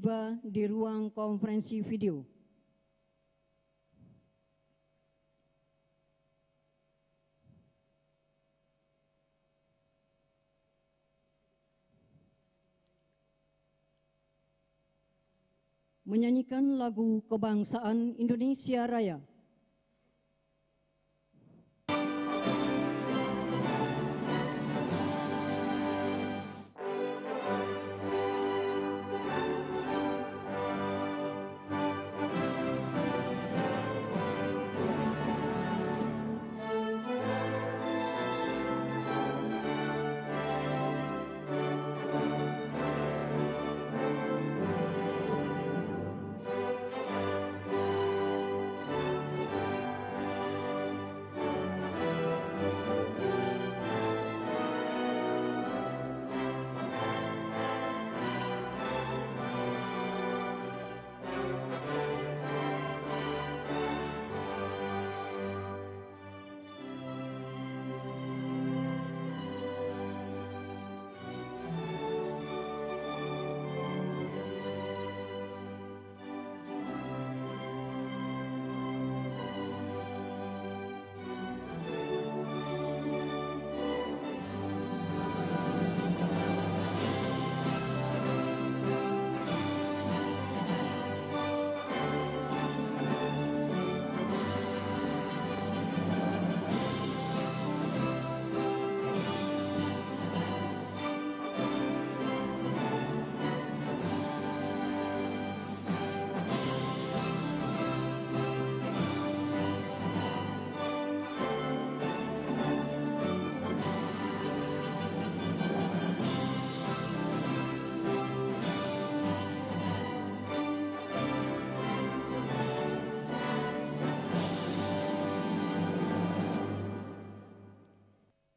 tiba di ruang konferensi video. Menyanyikan lagu kebangsaan Indonesia Raya.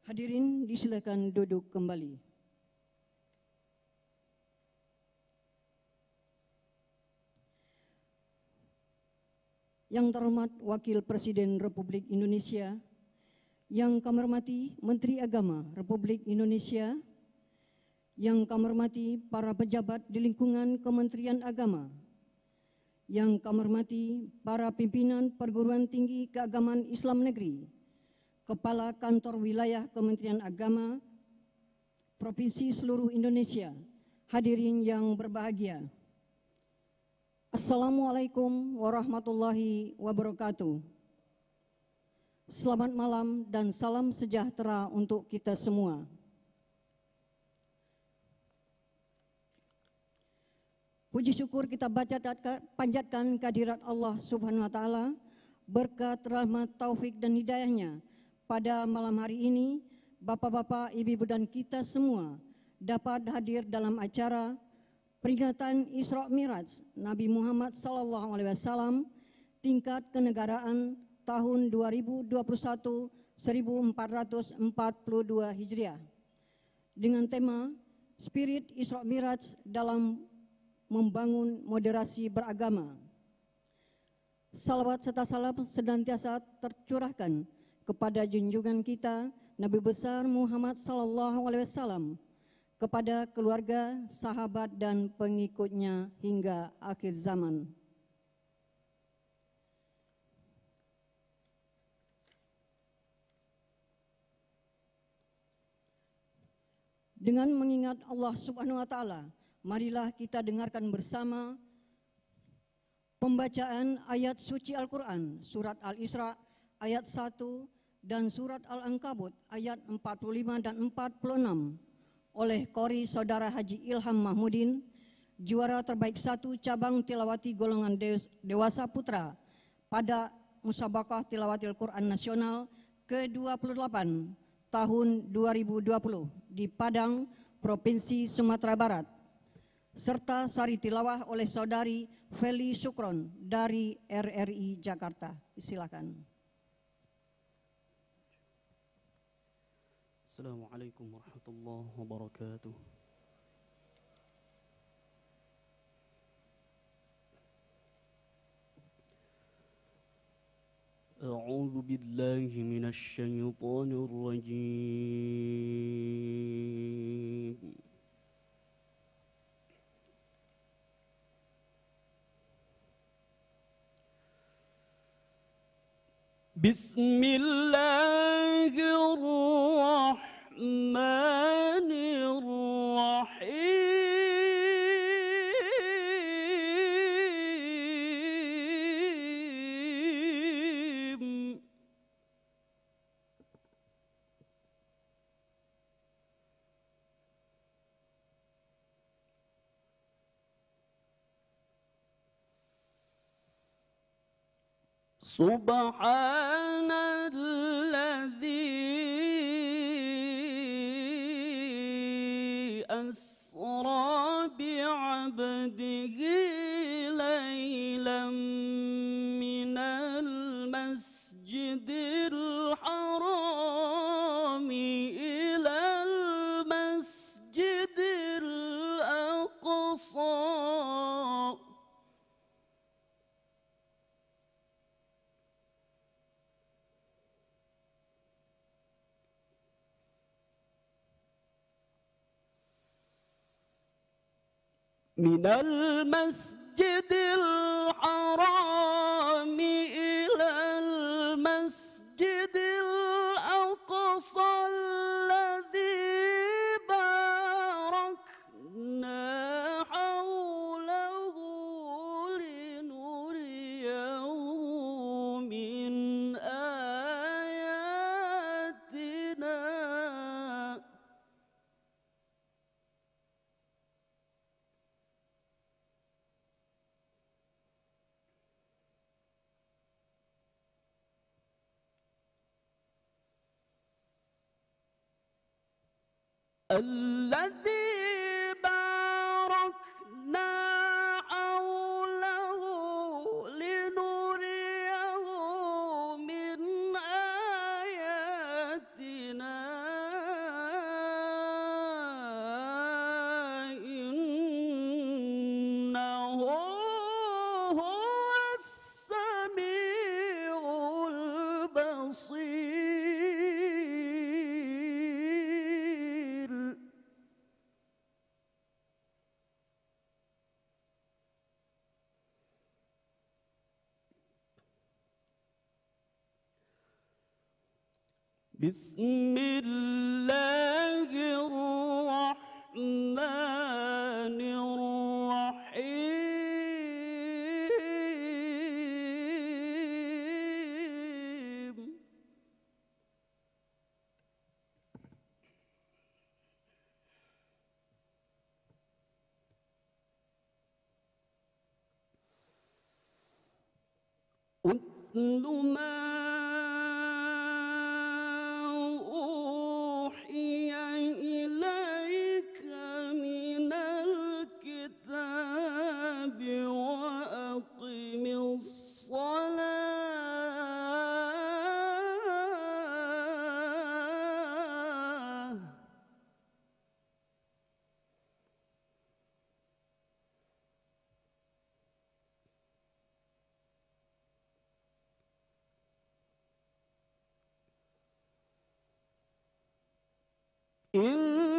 Hadirin disilakan duduk kembali. Yang terhormat Wakil Presiden Republik Indonesia, yang kami hormati Menteri Agama Republik Indonesia, yang kami hormati para pejabat di lingkungan Kementerian Agama, yang kami hormati para pimpinan perguruan tinggi keagamaan Islam negeri, Kepala Kantor Wilayah Kementerian Agama Provinsi seluruh Indonesia, hadirin yang berbahagia. Assalamualaikum warahmatullahi wabarakatuh. Selamat malam dan salam sejahtera untuk kita semua. Puji syukur kita panjatkan kehadirat Allah Subhanahu wa Ta'ala, berkat rahmat, taufik dan hidayahnya. Pada malam hari ini, Bapak-bapak, Ibu-ibu dan kita semua dapat hadir dalam acara peringatan Isra Miraj Nabi Muhammad SAW tingkat kenegaraan tahun 2021 1442 Hijriah dengan tema Spirit Isra Miraj dalam membangun moderasi beragama. Salawat serta salam senantiasa tercurahkan kepada junjungan kita Nabi besar Muhammad SAW, kepada keluarga, sahabat dan pengikutnya hingga akhir zaman. Dengan mengingat Allah Subhanahu wa Ta'ala, marilah kita dengarkan bersama pembacaan ayat suci Al-Quran, surat Al-Isra ayat 1 dan surat Al-Ankabut ayat 45 dan 46 oleh Qori Saudara Haji Ilham Mahmudin, juara terbaik 1 cabang tilawati golongan dewasa putra pada Musabaqah Tilawatil Quran Nasional ke-28 tahun 2020 di Padang, Provinsi Sumatera Barat, serta sari tilawah oleh Saudari Feli Sukron dari RRI Jakarta. Silakan. Assalamualaikum warahmatullahi wabarakatuh. A'udzu billahi minasy syaithanir rajim. بسم الله الرحمن الرحيم سبحان الذي أسرى بعبده ليلا من المسجد الحرام إلى المسجد الأقصى من المسجد الحرام إلى المسجد الأقصى الذي باركنا حوله لنريه من آياتنا الذي باركنا حوله لنريه من آياتنا إنه هو السميع البصير بسم الله الرحمن الرحيم أتل ما أوحي إليك من الكتاب وأقم الصلاة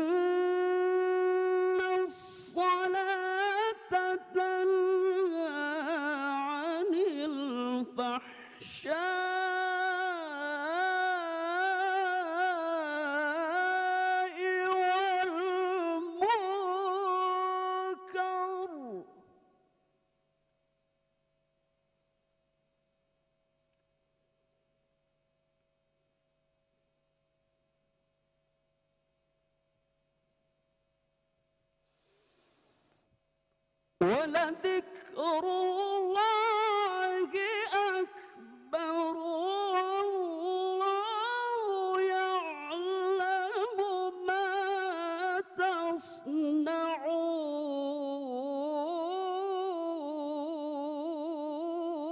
إن الصلاة تنهى عن الفحشاء والمنكر ولذكر الله أكبر والله يعلم ما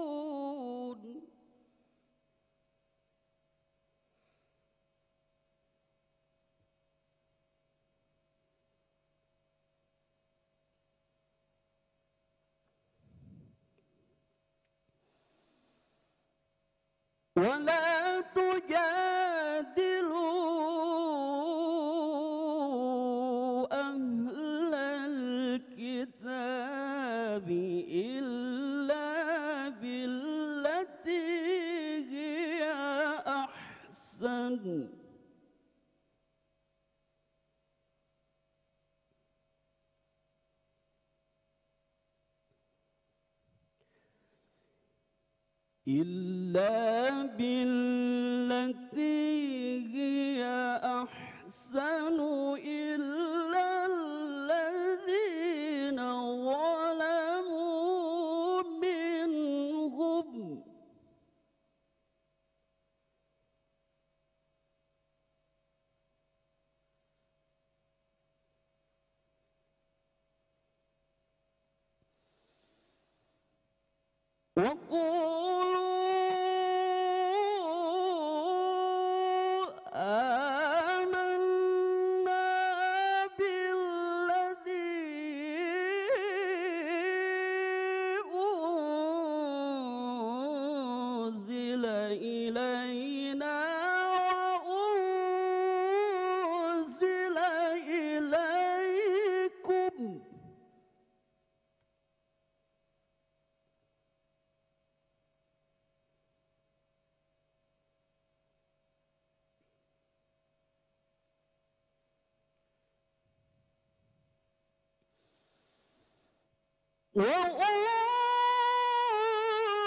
تصنعون ولا تجادلوا أهل الكتاب إلا بالتي هي إلا بالتي هي أحسن إلا الذين ظلموا منهم وقولوا آمنا بالذي أنزل إلينا وأنزل إليكم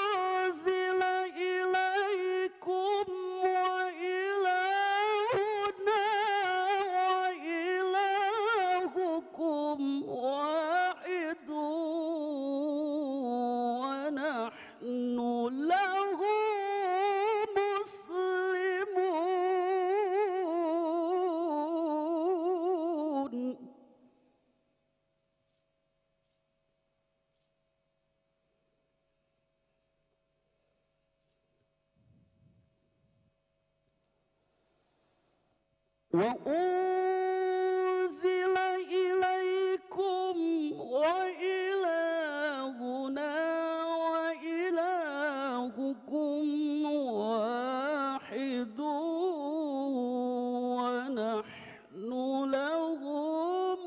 وأنزل إليكم وإلهنا وإلهكم واحد ونحن له مسلمون وأنزل إليكم وإلهنا وإلهكم واحد ونحن له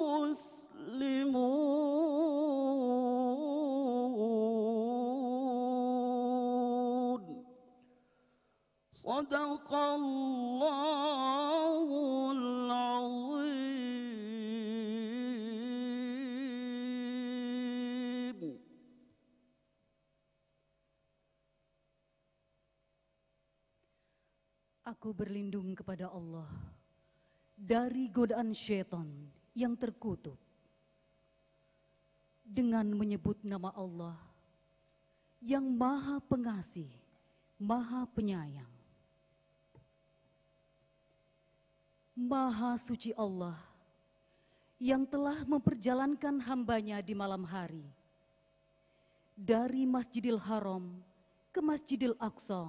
مسلمون صدق الله العظيم. Aku berlindung kepada Allah dari godaan syaitan yang terkutuk dengan menyebut nama Allah yang Maha Pengasih, Maha Penyayang. Maha suci Allah yang telah memperjalankan hambanya di malam hari dari Masjidil Haram ke Masjidil Aqsa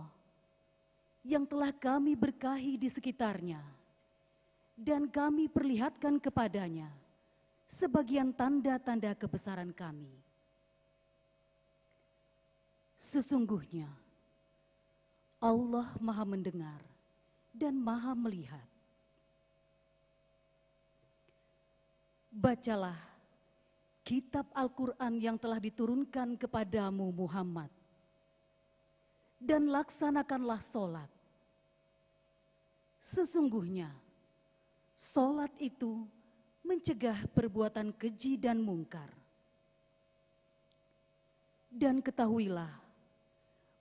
yang telah kami berkahi di sekitarnya dan kami perlihatkan kepadanya sebagian tanda-tanda kebesaran kami. Sesungguhnya Allah Maha mendengar dan Maha melihat. Bacalah kitab Al-Quran yang telah diturunkan kepadamu Muhammad, dan laksanakanlah sholat. Sesungguhnya sholat itu mencegah perbuatan keji dan mungkar. Dan ketahuilah,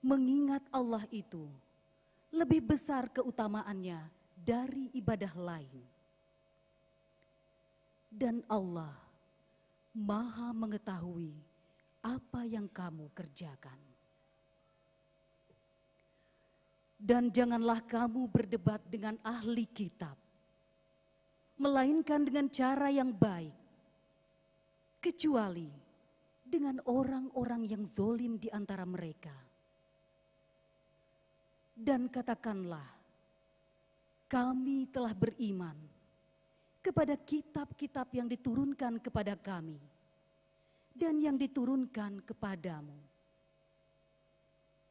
mengingat Allah itu lebih besar keutamaannya dari ibadah lain. Dan Allah Maha mengetahui apa yang kamu kerjakan. Dan janganlah kamu berdebat dengan ahli kitab, melainkan dengan cara yang baik, kecuali dengan orang-orang yang zolim di antara mereka. Dan katakanlah, kami telah beriman kepada kitab-kitab yang diturunkan kepada kami dan yang diturunkan kepadamu.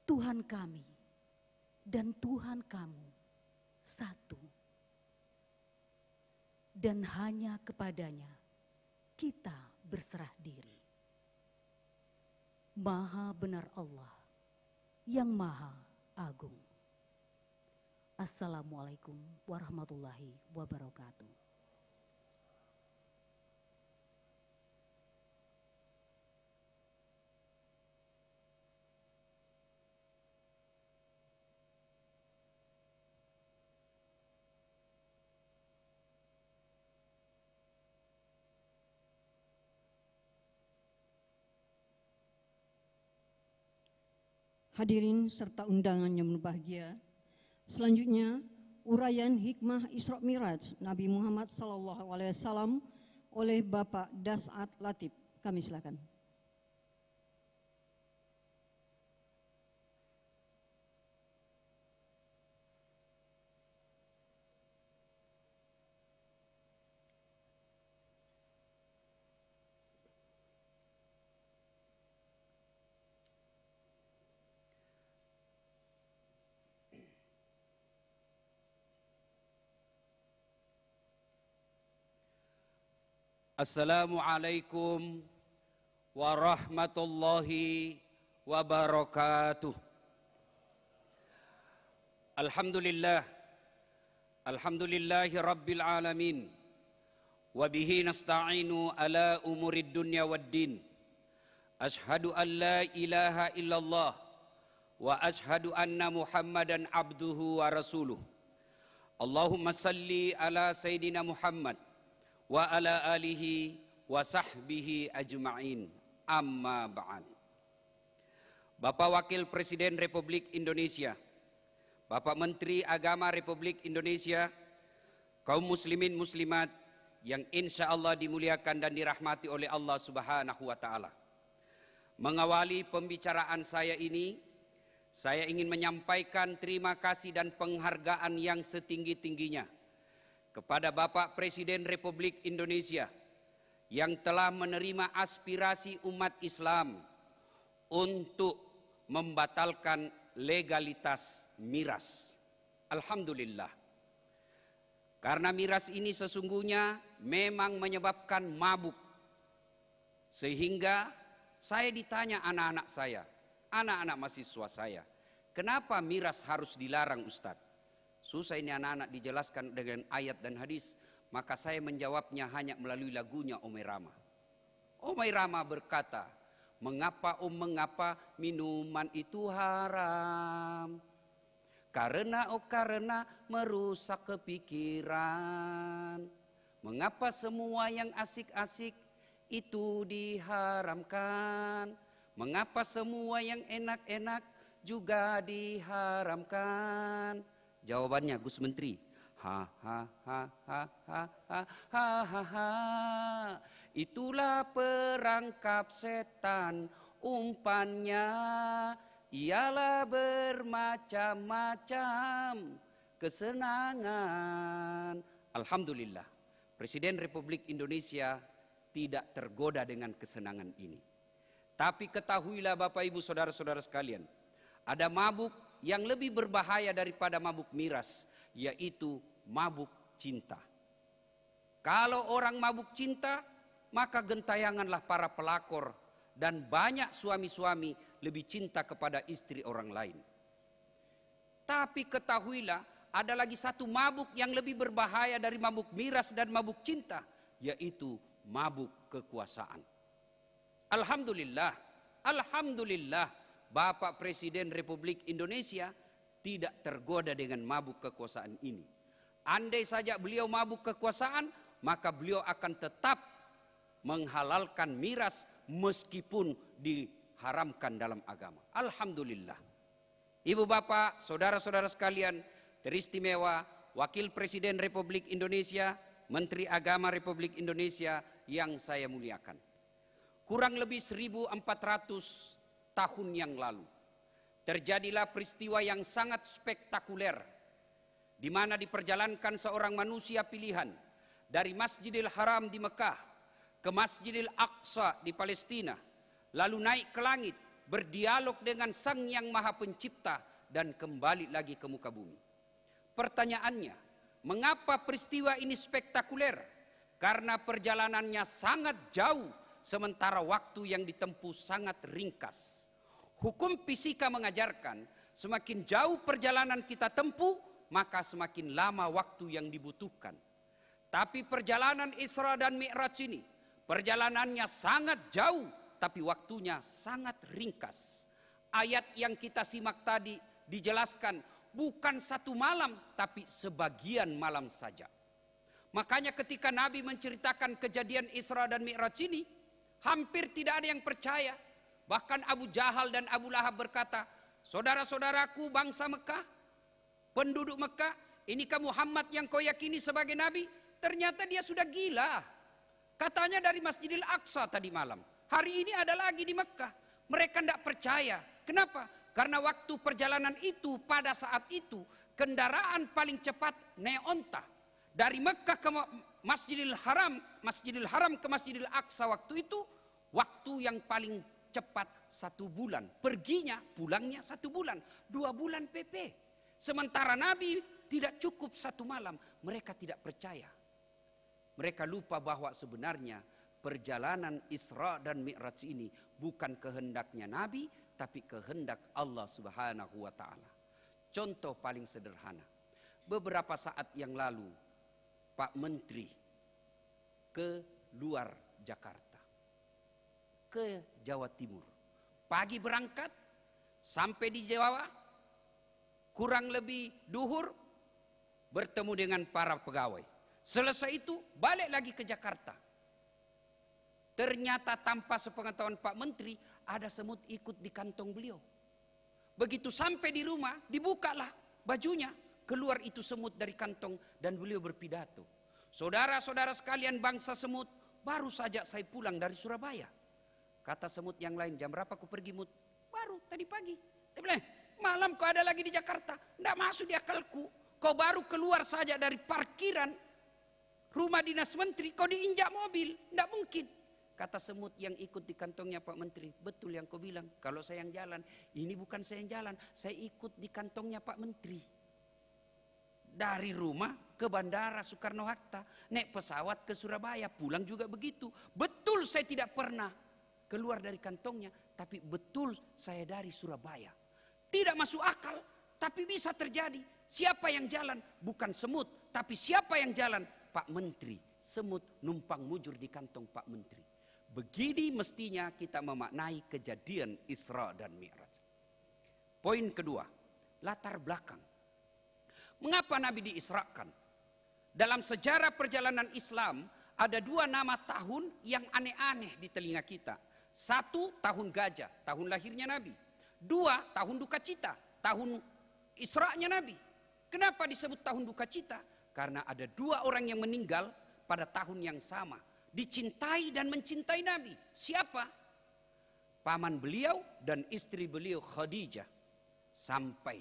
Tuhan kami dan Tuhan kamu satu. Dan hanya kepadanya kita berserah diri. Maha benar Allah yang Maha Agung. Assalamualaikum warahmatullahi wabarakatuh. hadirin serta undangan yang berbahagia. Selanjutnya, uraian hikmah Isra Miraj Nabi Muhammad SAW oleh Bapak Das'at Latif. Kami silakan. Assalamualaikum warahmatullahi wabarakatuh. Alhamdulillahi rabbil alamin. Wabihi nasta'inu ala umurid dunya waddin. Ashhadu an la ilaha illallah wa ashhadu anna Muhammadan abduhu wa rasuluh. Allahumma salli ala Sayyidina Muhammad wa ala alihi wa sahbihi ajma'in, amma ba'an. Bapak Wakil Presiden Republik Indonesia, Bapak Menteri Agama Republik Indonesia, kaum muslimin muslimat yang insya Allah dimuliakan dan dirahmati oleh Allah Subhanahu wa ta'ala. Mengawali pembicaraan saya ini, saya ingin menyampaikan terima kasih dan penghargaan yang setinggi-tingginya kepada Bapak Presiden Republik Indonesia yang telah menerima aspirasi umat Islam untuk membatalkan legalitas miras. Alhamdulillah. Karena miras ini sesungguhnya memang menyebabkan mabuk. Sehingga saya ditanya anak-anak saya, anak-anak mahasiswa saya, kenapa miras harus dilarang, Ustadz? Susah ini anak-anak dijelaskan dengan ayat dan hadis. Maka saya menjawabnya hanya melalui lagunya Omai Rama. Omai Rama berkata, mengapa minuman itu haram? Karena merusak kepikiran. Mengapa semua yang asik-asik itu diharamkan? Mengapa semua yang enak-enak juga diharamkan? Jawabannya Gus Menteri, itulah perangkap setan, umpannya ialah bermacam-macam kesenangan. Alhamdulillah, Presiden Republik Indonesia tidak tergoda dengan kesenangan ini. Tapi ketahuilah Bapak Ibu Saudara-saudara sekalian, ada mabuk yang lebih berbahaya daripada mabuk miras, yaitu mabuk cinta. Kalau orang mabuk cinta, maka gentayanganlah para pelakor dan banyak suami-suami lebih cinta kepada istri orang lain. Tapi ketahuilah, ada lagi satu mabuk yang lebih berbahaya dari mabuk miras dan mabuk cinta, yaitu mabuk kekuasaan. Alhamdulillah, alhamdulillah. Bapak Presiden Republik Indonesia tidak tergoda dengan mabuk kekuasaan ini. Andai saja beliau mabuk kekuasaan, maka beliau akan tetap menghalalkan miras meskipun diharamkan dalam agama. Alhamdulillah. Ibu bapak, saudara-saudara sekalian, teristimewa Wakil Presiden Republik Indonesia, Menteri Agama Republik Indonesia yang saya muliakan. Kurang lebih 1400 tahun yang lalu terjadilah peristiwa yang sangat spektakuler, di mana diperjalankan seorang manusia pilihan dari Masjidil Haram di Mekah ke Masjidil Aqsa di Palestina, lalu naik ke langit, berdialog dengan Sang Yang Maha Pencipta dan kembali lagi ke muka bumi. Pertanyaannya, mengapa peristiwa ini spektakuler? Karena perjalanannya sangat jauh, sementara waktu yang ditempuh sangat ringkas. Hukum fisika mengajarkan semakin jauh perjalanan kita tempuh, maka semakin lama waktu yang dibutuhkan. Tapi perjalanan Isra dan Mi'raj ini, perjalanannya sangat jauh, tapi waktunya sangat ringkas. Ayat yang kita simak tadi dijelaskan bukan satu malam, tapi sebagian malam saja. Makanya ketika Nabi menceritakan kejadian Isra dan Mi'raj ini, hampir tidak ada yang percaya. Bahkan Abu Jahal dan Abu Lahab berkata, saudara-saudaraku bangsa Mekah, penduduk Mekah, inikah Muhammad yang kau yakini sebagai nabi? Ternyata dia sudah gila. Katanya dari Masjidil Aqsa tadi malam. Hari ini ada lagi di Mekah. Mereka tidak percaya. Kenapa? Karena waktu perjalanan itu, pada saat itu, kendaraan paling cepat naik onta. Dari Mekah ke Masjidil Haram ke Masjidil Aqsa waktu itu, waktu yang paling cepat 1 bulan. Perginya, pulangnya 1 bulan. 2 bulan PP. Sementara Nabi tidak cukup 1 malam. Mereka tidak percaya. Mereka lupa bahwa sebenarnya perjalanan Isra dan Mi'raj ini bukan kehendaknya Nabi, tapi kehendak Allah Subhanahu wa Ta'ala. Contoh paling sederhana, beberapa saat yang lalu Pak Menteri ke luar Jakarta, ke Jawa Timur. Pagi berangkat, sampai di Jawa, kurang lebih duhur, bertemu dengan para pegawai. Selesai itu balik lagi ke Jakarta. Ternyata tanpa sepengetahuan Pak Menteri, ada semut ikut di kantong beliau. Begitu sampai di rumah, dibukalah bajunya, keluar itu semut dari kantong dan beliau berpidato. Saudara-saudara sekalian bangsa semut, baru saja saya pulang dari Surabaya. Kata semut yang lain, jam berapa aku pergi Mut? Baru tadi pagi. Dia bilang, malam kau ada lagi di Jakarta. Tidak masuk di akalku. Kau baru keluar saja dari parkiran rumah dinas menteri, kau diinjak mobil. Tidak mungkin. Kata semut yang ikut di kantongnya Pak Menteri, betul yang kau bilang, kalau saya yang jalan. Ini bukan saya yang jalan, saya ikut di kantongnya Pak Menteri. Dari rumah ke Bandara Soekarno-Hatta, naik pesawat ke Surabaya, pulang juga begitu. Betul saya tidak pernah keluar dari kantongnya, tapi betul saya dari Surabaya. Tidak masuk akal, tapi bisa terjadi. Siapa yang jalan? Bukan semut, tapi siapa yang jalan? Pak Menteri. Semut numpang mujur di kantong Pak Menteri. Begini mestinya kita memaknai kejadian Isra dan Mi'raj. Poin kedua, latar belakang. Mengapa Nabi diisrakan? Dalam sejarah perjalanan Islam ada 2 nama tahun yang aneh-aneh di telinga kita. 1 tahun gajah, tahun lahirnya Nabi. 2 tahun duka cita, tahun Isra'nya Nabi. Kenapa disebut tahun duka cita? Karena ada 2 orang yang meninggal pada tahun yang sama. Dicintai dan mencintai Nabi. Siapa? Paman beliau dan istri beliau Khadijah. Sampai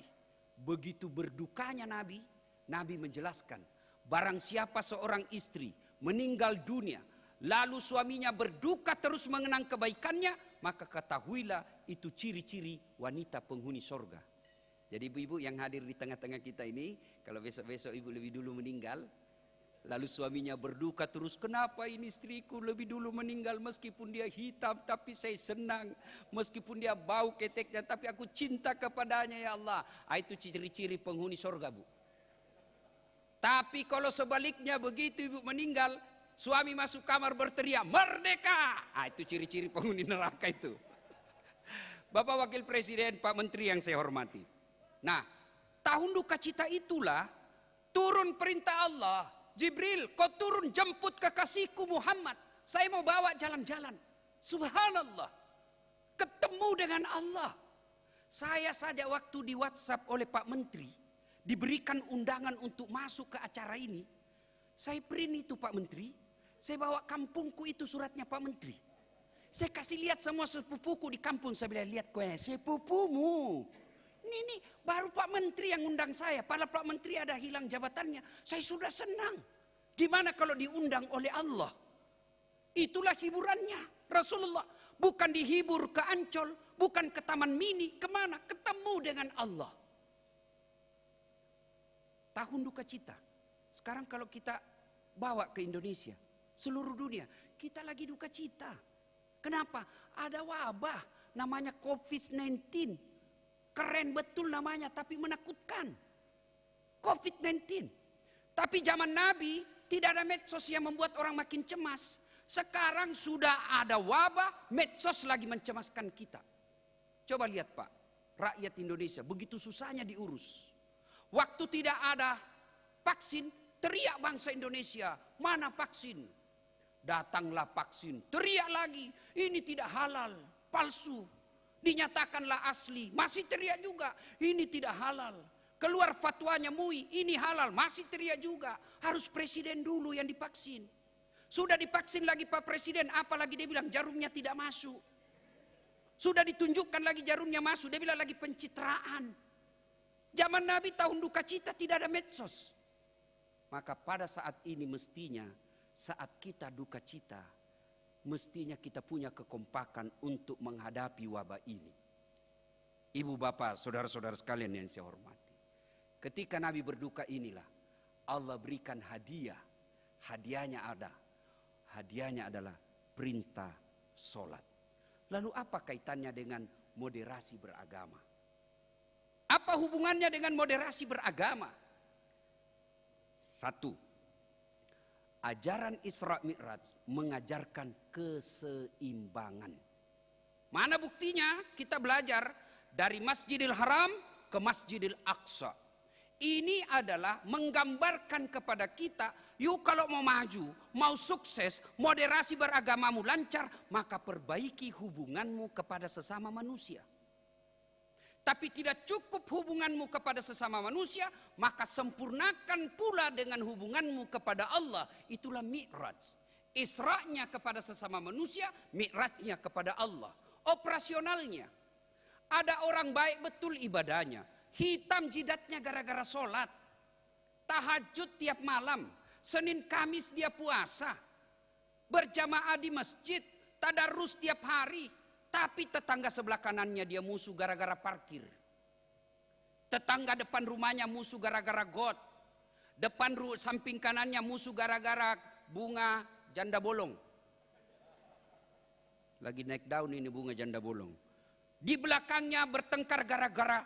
begitu berdukanya Nabi, Nabi menjelaskan, barang siapa seorang istri meninggal dunia, lalu suaminya berduka terus mengenang kebaikannya, maka ketahuilah itu ciri-ciri wanita penghuni sorga. Jadi ibu-ibu yang hadir di tengah-tengah kita ini, kalau besok-besok ibu lebih dulu meninggal, lalu suaminya berduka terus, kenapa ini istriku lebih dulu meninggal, meskipun dia hitam tapi saya senang, meskipun dia bau keteknya tapi aku cinta kepadanya ya Allah. Itu ciri-ciri penghuni sorga Bu. Tapi kalau sebaliknya begitu ibu meninggal, suami masuk kamar berteriak merdeka, itu ciri-ciri penghuni neraka itu. Bapak Wakil Presiden, Pak Menteri yang saya hormati. Nah, tahun duka cita itulah turun perintah Allah. Jibril, kau turun jemput kekasihku Muhammad. Saya mau bawa jalan-jalan. Subhanallah. Ketemu dengan Allah. Saya saja waktu di WhatsApp oleh Pak Menteri, diberikan undangan untuk masuk ke acara ini. Saya print itu Pak Menteri. Saya bawa kampungku itu suratnya Pak Menteri. Saya kasih lihat semua sepupuku di kampung. Saya bilang, lihat kau sepupumu. Ini baru Pak Menteri yang undang saya. Padahal Pak Menteri ada hilang jabatannya. Saya sudah senang. Gimana kalau diundang oleh Allah? Itulah hiburannya Rasulullah. Bukan dihibur ke Ancol, bukan ke Taman Mini, kemana? Ketemu dengan Allah. Tahun duka cita. Sekarang kalau kita bawa ke Indonesia, seluruh dunia, kita lagi duka cita. Kenapa? Ada wabah namanya COVID-19. Keren betul namanya, tapi menakutkan. COVID-19. Tapi zaman Nabi tidak ada medsos yang membuat orang makin cemas. Sekarang sudah ada wabah, medsos lagi mencemaskan kita. Coba lihat Pak, rakyat Indonesia begitu susahnya diurus. Waktu tidak ada vaksin, teriak bangsa Indonesia, mana vaksin? Datanglah vaksin, teriak lagi, ini tidak halal, palsu. Dinyatakanlah asli, masih teriak juga. Ini tidak halal. Keluar fatwanya MUI, ini halal, masih teriak juga. Harus presiden dulu yang divaksin. Sudah divaksin lagi Pak Presiden, apalagi dia bilang jarumnya tidak masuk. Sudah ditunjukkan lagi jarumnya masuk, dia bilang lagi pencitraan. Zaman Nabi tahun duka cita tidak ada medsos. Maka pada saat ini mestinya, saat kita duka cita, mestinya kita punya kekompakan untuk menghadapi wabah ini. Ibu bapak, saudara-saudara sekalian yang saya hormati. Ketika Nabi berduka inilah, Allah berikan hadiah. Hadiahnya ada. Hadiahnya adalah perintah sholat. Lalu apa kaitannya dengan moderasi beragama? Apa hubungannya dengan moderasi beragama? Satu, ajaran Isra Mi'raj mengajarkan keseimbangan. Mana buktinya? Kita belajar dari Masjidil Haram ke Masjidil Aqsa. Ini adalah menggambarkan kepada kita, yuk kalau mau maju, mau sukses, moderasi beragamamu lancar, maka perbaiki hubunganmu kepada sesama manusia. Tapi tidak cukup hubunganmu kepada sesama manusia, maka sempurnakan pula dengan hubunganmu kepada Allah. Itulah Mi'raj. Isra'nya kepada sesama manusia, Mi'rajnya kepada Allah. Operasionalnya, ada orang baik betul ibadahnya, hitam jidatnya gara-gara sholat, tahajud tiap malam, Senin Kamis dia puasa, berjamaah di masjid, tadarus tiap hari. Tapi tetangga sebelah kanannya dia musuh gara-gara parkir. Tetangga depan rumahnya musuh gara-gara got. Samping kanannya musuh gara-gara bunga janda bolong. Lagi naik daun ini bunga janda bolong. Di belakangnya bertengkar gara-gara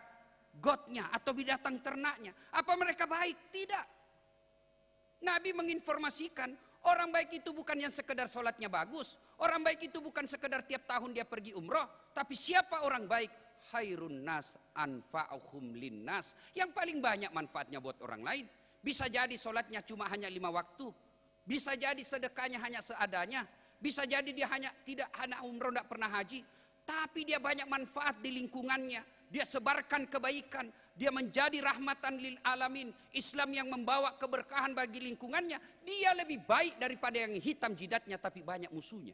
gotnya atau binatang ternaknya. Apa mereka baik? Tidak. Nabi menginformasikan, orang baik itu bukan yang sekedar sholatnya bagus. Orang baik itu bukan sekedar tiap tahun dia pergi umroh. Tapi siapa orang baik? Khairun nas anfa'uhum linnas. Yang paling banyak manfaatnya buat orang lain. Bisa jadi sholatnya cuma hanya 5 waktu. Bisa jadi sedekahnya hanya seadanya. Bisa jadi dia tidak hanya umroh, tidak pernah haji. Tapi dia banyak manfaat di lingkungannya. Dia sebarkan kebaikan. Dia menjadi rahmatan lil alamin. Islam yang membawa keberkahan bagi lingkungannya. Dia lebih baik daripada yang hitam jidatnya tapi banyak musuhnya.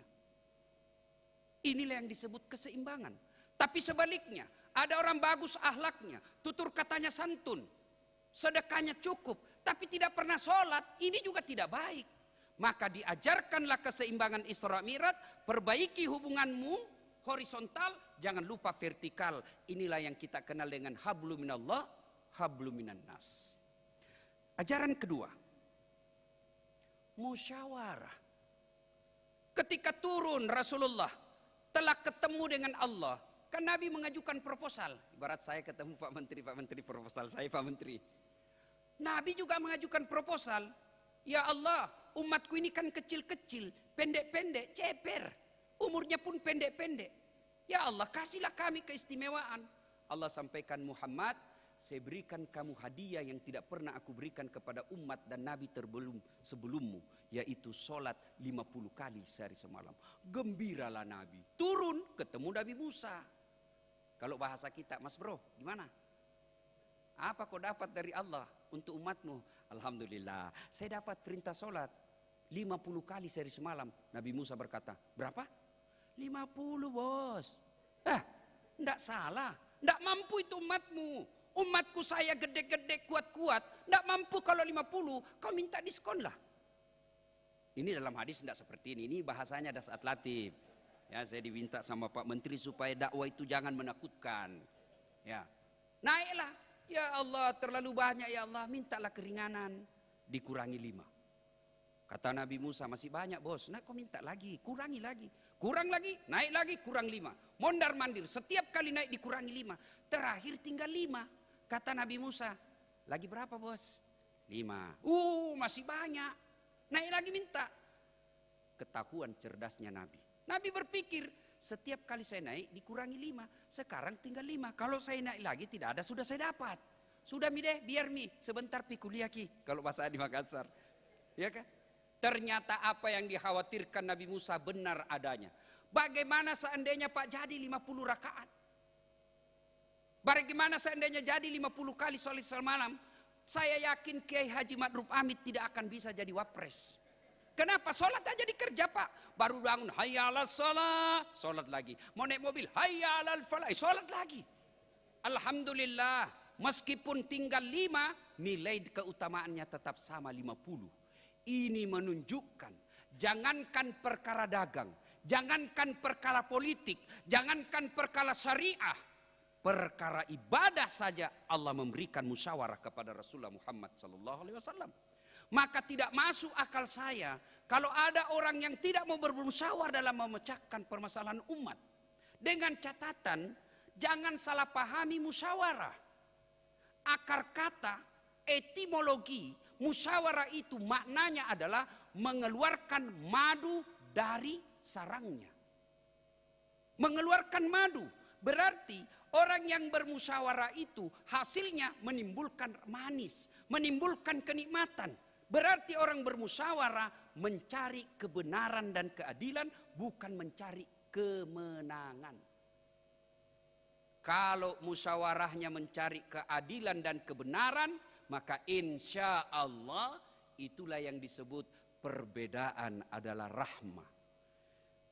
Inilah yang disebut keseimbangan. Tapi sebaliknya, ada orang bagus akhlaknya, tutur katanya santun, sedekahnya cukup, tapi tidak pernah sholat. Ini juga tidak baik. Maka diajarkanlah keseimbangan Isra Mi'raj. Perbaiki hubunganmu horizontal, jangan lupa vertikal. Inilah yang kita kenal dengan hablum minallah, hablum minan nas. Ajaran kedua, musyawarah. Ketika turun Rasulullah telah ketemu dengan Allah, kan Nabi mengajukan proposal. Ibarat saya ketemu Pak Menteri proposal saya Pak Menteri. Nabi juga mengajukan proposal. Ya Allah, umatku ini kan kecil-kecil, pendek-pendek, ceper. Umurnya pun pendek-pendek. Ya Allah, kasihlah kami keistimewaan. Allah sampaikan, Muhammad, saya berikan kamu hadiah yang tidak pernah aku berikan kepada umat dan nabi sebelummu, yaitu sholat 50 kali sehari semalam. Gembiralah Nabi. Turun ketemu Nabi Musa. Kalau bahasa kita, Mas Bro, gimana? Apa kau dapat dari Allah untuk umatmu? Alhamdulillah, saya dapat perintah sholat 50 kali sehari semalam. Nabi Musa berkata, berapa? 50 bos. Enggak salah. Enggak mampu itu umatmu. Umatku saya gede-gede kuat-kuat. Enggak mampu kalau 50. Kau minta diskon lah. Ini dalam hadis enggak seperti ini. Ini bahasanya dasar latif. Ya, saya diminta sama Pak Menteri supaya dakwah itu jangan menakutkan. Ya. Naiklah. Ya Allah, terlalu banyak ya Allah. Mintalah keringanan. Dikurangi 5. Kata Nabi Musa, masih banyak bos. Nah kau minta lagi, kurangi lagi. Kurang lagi, naik lagi, kurang 5. Mondar mandir, setiap kali naik dikurangi 5. Terakhir tinggal 5. Kata Nabi Musa, lagi berapa bos? 5. Masih banyak. Naik lagi minta. Ketahuan cerdasnya Nabi. Nabi berpikir, setiap kali saya naik dikurangi 5. Sekarang tinggal 5. Kalau saya naik lagi tidak ada, sudah saya dapat. Sudah mi deh, biar mi. Sebentar pi kuliah ki. Kalau bahasa di Makassar. Ya kan? Ternyata apa yang dikhawatirkan Nabi Musa benar adanya. Bagaimana seandainya Pak jadi 50 rakaat? Bagaimana seandainya jadi 50 kali sholat malam, saya yakin Kiai Haji Ma'ruf Amin tidak akan bisa jadi wapres. Kenapa? Sholat aja dikerja Pak. Baru bangun, hayya ala sholat, sholat lagi. Mau naik mobil, hayya ala falah, sholat lagi. Alhamdulillah, meskipun tinggal 5, nilai keutamaannya tetap sama 50. Ini menunjukkan, jangankan perkara dagang, jangankan perkara politik, jangankan perkara syariah, perkara ibadah saja Allah memberikan musyawarah kepada Rasulullah Muhammad SAW. Maka tidak masuk akal saya kalau ada orang yang tidak mau bermusyawarah dalam memecahkan permasalahan umat. Dengan catatan, jangan salah pahami musyawarah. Akar kata, etimologi, musyawarah itu maknanya adalah mengeluarkan madu dari sarangnya. Mengeluarkan madu. Berarti orang yang bermusyawarah itu hasilnya menimbulkan manis, menimbulkan kenikmatan. Berarti orang bermusyawarah mencari kebenaran dan keadilan, bukan mencari kemenangan. Kalau musyawarahnya mencari keadilan dan kebenaran, maka insya Allah itulah yang disebut perbedaan adalah rahmah.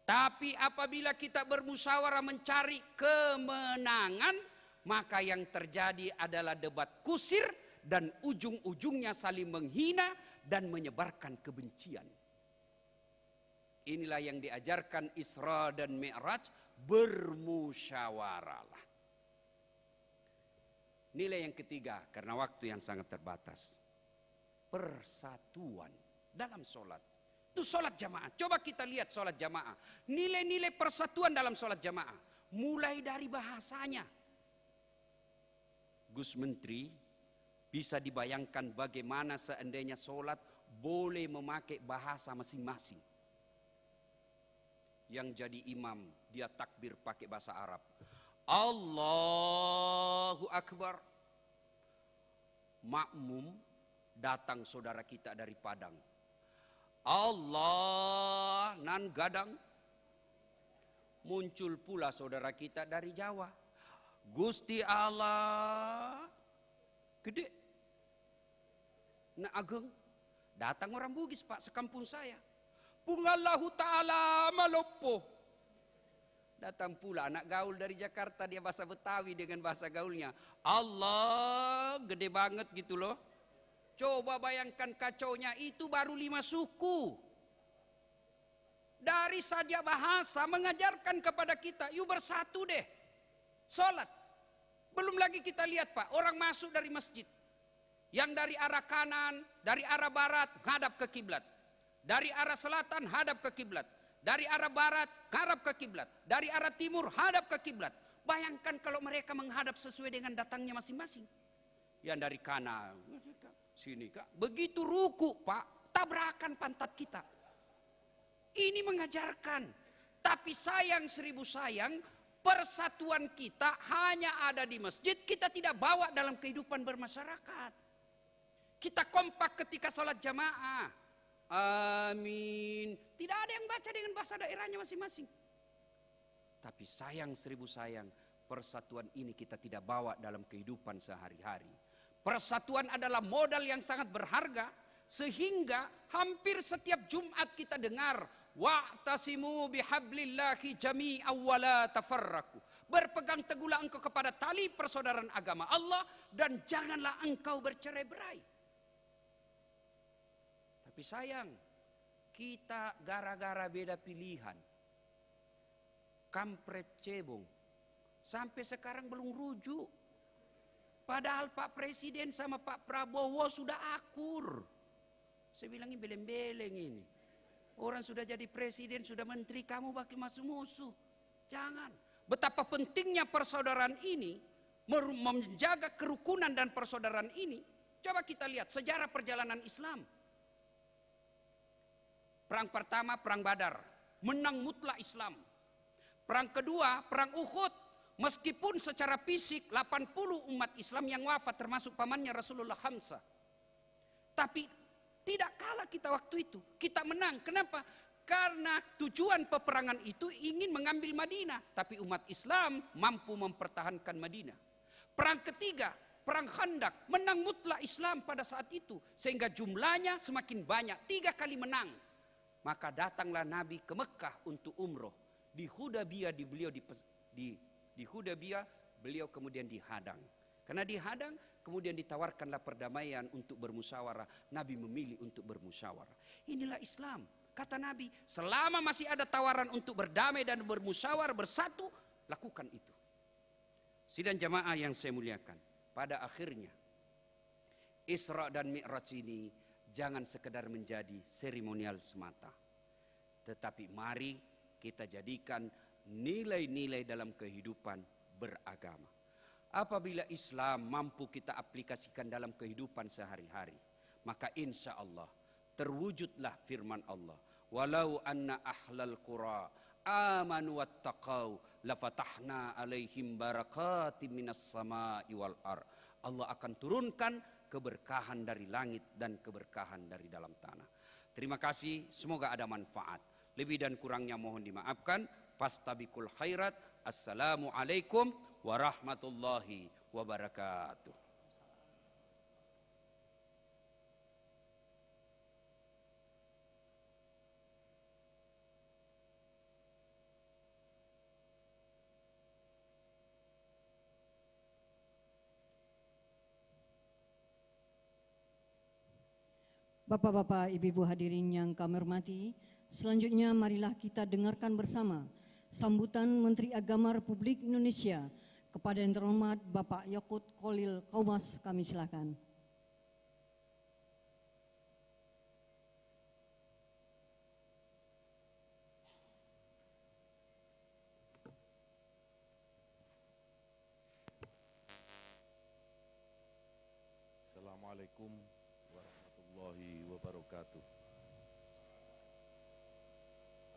Tapi apabila kita bermusyawarah mencari kemenangan, maka yang terjadi adalah debat kusir dan ujung-ujungnya saling menghina dan menyebarkan kebencian. Inilah yang diajarkan Isra dan Mi'raj, bermusyawarahlah. Nilai yang ketiga, karena waktu yang sangat terbatas, persatuan dalam sholat. Itu sholat jamaah. Coba kita lihat sholat jamaah. Nilai-nilai persatuan dalam sholat jamaah. Mulai dari bahasanya. Gus Menteri, bisa dibayangkan bagaimana seandainya sholat boleh memakai bahasa masing-masing. Yang jadi imam, dia takbir pakai bahasa Arab. Allahu Akbar. Makmum, datang saudara kita dari Padang. Allah nan gadang. Muncul pula saudara kita dari Jawa. Gusti Allah gede, na ageng. Datang orang Bugis Pak, sekampung saya. Pungallahu ta'ala malopo. Datang pula anak gaul dari Jakarta, dia bahasa Betawi dengan bahasa gaulnya. Allah gede banget gitu loh. Coba bayangkan kacaunya, itu baru 5 suku. Dari saja bahasa mengajarkan kepada kita, yuk bersatu deh. Sholat. Belum lagi kita lihat Pak, orang masuk dari masjid. Yang dari arah kanan, dari arah barat, hadap ke kiblat. Dari arah selatan, hadap ke kiblat. Dari arah barat, hadap ke kiblat. Dari arah timur, hadap ke kiblat. Bayangkan kalau mereka menghadap sesuai dengan datangnya masing-masing. Yang dari kanan, sini Kak. Begitu ruku Pak, tabrakan pantat kita. Ini mengajarkan. Tapi sayang 1000 sayang, persatuan kita hanya ada di masjid, kita tidak bawa dalam kehidupan bermasyarakat. Kita kompak ketika sholat jamaah. Amin. Tidak ada yang baca dengan bahasa daerahnya masing-masing. Tapi sayang 1000 sayang, persatuan ini kita tidak bawa dalam kehidupan sehari-hari. Persatuan adalah modal yang sangat berharga, sehingga hampir setiap Jumat kita dengar, wa'tasimu bihablillahi jami'an wa la tafarraqu. Berpegang teguhlah engkau kepada tali persaudaraan agama Allah dan janganlah engkau bercerai-berai. Tapi sayang, kita gara-gara beda pilihan, kampret cebong, sampai sekarang belum rujuk. Padahal Pak Presiden sama Pak Prabowo sudah akur. Saya bilangin beleng-beleng ini. Orang sudah jadi presiden, sudah menteri, kamu baki masuk musuh. Jangan. Betapa pentingnya persaudaraan ini, menjaga kerukunan dan persaudaraan ini. Coba kita lihat sejarah perjalanan Islam. Perang pertama, Perang Badar. Menang mutlak Islam. Perang kedua, Perang Uhud. Meskipun secara fisik 80 umat Islam yang wafat termasuk pamannya Rasulullah Hamzah. Tapi tidak kalah kita waktu itu. Kita menang. Kenapa? Karena tujuan peperangan itu ingin mengambil Madinah. Tapi umat Islam mampu mempertahankan Madinah. Perang ketiga, perang Khandaq, menang mutlak Islam pada saat itu. Sehingga jumlahnya semakin banyak, 3 kali menang. Maka datanglah Nabi ke Mekah untuk umroh. Di Hudaybiyah di Hudaybiyah beliau kemudian dihadang. Karena dihadang, kemudian ditawarkanlah perdamaian untuk bermusyawarah. Nabi memilih untuk bermusyawarah. Inilah Islam. Kata Nabi, selama masih ada tawaran untuk berdamai dan bermusyawarah bersatu, lakukan itu. Sidang jamaah yang saya muliakan, pada akhirnya Isra dan Mi'raj ini jangan sekedar menjadi seremonial semata. Tetapi mari kita jadikan nilai-nilai dalam kehidupan beragama. Apabila Islam mampu kita aplikasikan dalam kehidupan sehari-hari, maka insya Allah terwujudlah firman Allah. Walau anna ahlal qura amanu wattaqau lafatahna alaihim barakatim minas sama'i wal ar. Allah akan turunkan keberkahan dari langit dan keberkahan dari dalam tanah. Terima kasih, semoga ada manfaat. Lebih dan kurangnya mohon dimaafkan. Fastabikul khairat. Assalamualaikum warahmatullahi wabarakatuh. Bapak-bapak, ibu-ibu hadirin yang kami hormati, selanjutnya marilah kita dengarkan bersama sambutan Menteri Agama Republik Indonesia kepada yang terhormat Bapak Yakut Khalil Qaumas. Kami silakan. Assalamualaikum warahmatullahi wabarakatuh.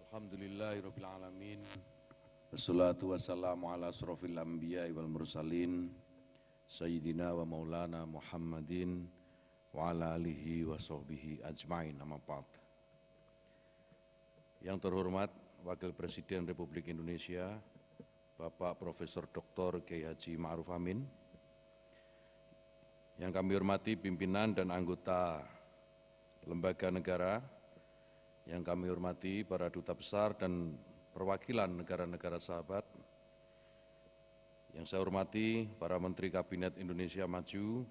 Alhamdulillahirabbil alamin. Wassalatu wassalamu ala asrofil anbiya wal mursalin sayyidina wa maulana Muhammadin wa ala alihi wa sahbihi ajmain. Amma ba'd. Yang terhormat Wakil Presiden Republik Indonesia Bapak Profesor Dr. Kiai Haji Ma'ruf Amin, yang kami hormati pimpinan dan anggota lembaga negara, yang kami hormati para duta besar dan perwakilan negara-negara sahabat, yang saya hormati para Menteri Kabinet Indonesia Maju,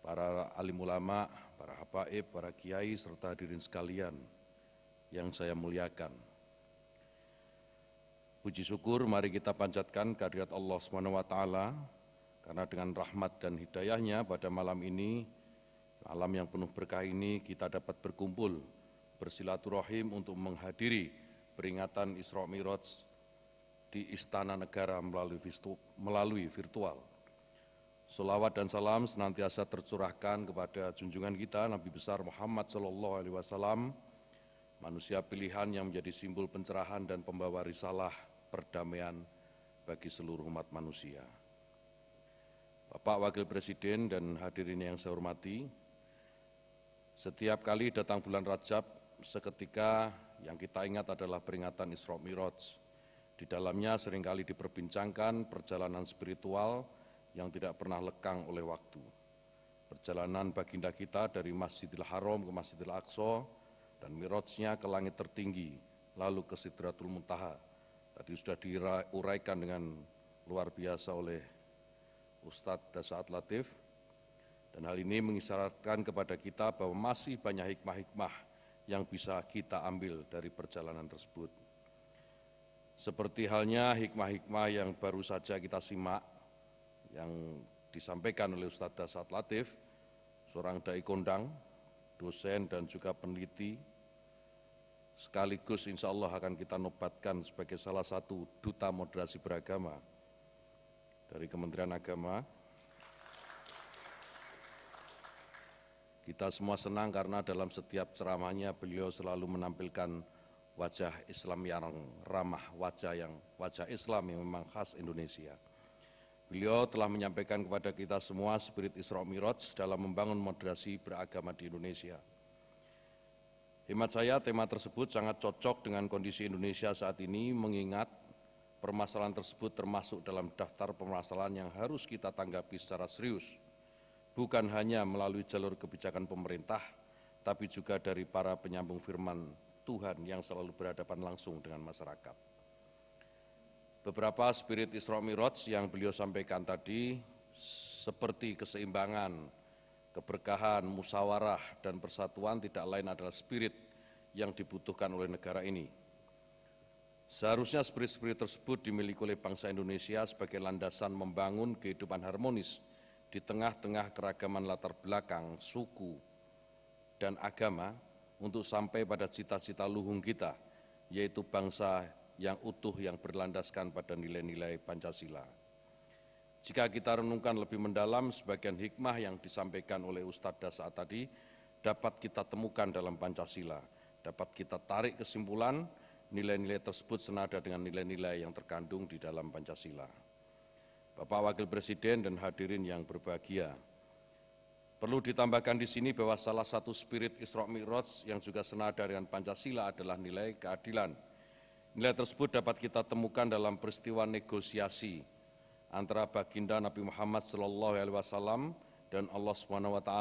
para alim ulama, para habaib, para kiai, serta hadirin sekalian yang saya muliakan. Puji syukur mari kita panjatkan kehadirat Allah SWT, karena dengan rahmat dan hidayahnya pada malam ini, malam yang penuh berkah ini, kita dapat berkumpul, bersilaturahim untuk menghadiri peringatan Isra Mi'raj di Istana Negara melalui virtual. Sholawat dan salam senantiasa tercurahkan kepada junjungan kita Nabi besar Muhammad SAW, manusia pilihan yang menjadi simbol pencerahan dan pembawa risalah perdamaian bagi seluruh umat manusia. Bapak Wakil Presiden dan hadirin yang saya hormati, setiap kali datang bulan Rajab, seketika yang kita ingat adalah peringatan Isra Mi'raj. Di dalamnya seringkali diperbincangkan perjalanan spiritual yang tidak pernah lekang oleh waktu. Perjalanan baginda kita dari Masjidil Haram ke Masjidil Aqsa dan Mi'rajnya ke langit tertinggi, lalu ke Sidratul Muntaha. Tadi sudah diuraikan dengan luar biasa oleh Ustadz Dasaat Latif. Dan hal ini mengisyaratkan kepada kita bahwa masih banyak hikmah-hikmah yang bisa kita ambil dari perjalanan tersebut. Seperti halnya hikmah-hikmah yang baru saja kita simak, yang disampaikan oleh Ustadz Dasaat Latif, seorang dai kondang, dosen dan juga peneliti, sekaligus insya Allah akan kita nobatkan sebagai salah satu duta moderasi beragama dari Kementerian Agama. Kita semua senang karena dalam setiap ceramahnya beliau selalu menampilkan wajah Islam yang ramah, wajah Islam yang memang khas Indonesia. Beliau telah menyampaikan kepada kita semua spirit Isra Mi'raj dalam membangun moderasi beragama di Indonesia. Hemat saya tema tersebut sangat cocok dengan kondisi Indonesia saat ini, mengingat permasalahan tersebut termasuk dalam daftar permasalahan yang harus kita tanggapi secara serius, bukan hanya melalui jalur kebijakan pemerintah, tapi juga dari para penyambung firman Tuhan yang selalu berhadapan langsung dengan masyarakat. Beberapa spirit Isra Mi'raj yang beliau sampaikan tadi, seperti keseimbangan, keberkahan, musyawarah, dan persatuan tidak lain adalah spirit yang dibutuhkan oleh negara ini. Seharusnya spirit-spirit tersebut dimiliki oleh bangsa Indonesia sebagai landasan membangun kehidupan harmonis di tengah-tengah keragaman latar belakang, suku, dan agama untuk sampai pada cita-cita luhung kita, yaitu bangsa yang utuh yang berlandaskan pada nilai-nilai Pancasila. Jika kita renungkan lebih mendalam, sebagian hikmah yang disampaikan oleh Ustadz Dasa tadi dapat kita temukan dalam Pancasila, dapat kita tarik kesimpulan nilai-nilai tersebut senada dengan nilai-nilai yang terkandung di dalam Pancasila. Bapak Wakil Presiden dan hadirin yang berbahagia, perlu ditambahkan di sini bahwa salah satu spirit Isra Mi'raj yang juga senada dengan Pancasila adalah nilai keadilan. Nilai tersebut dapat kita temukan dalam peristiwa negosiasi antara baginda Nabi Muhammad SAW dan Allah SWT.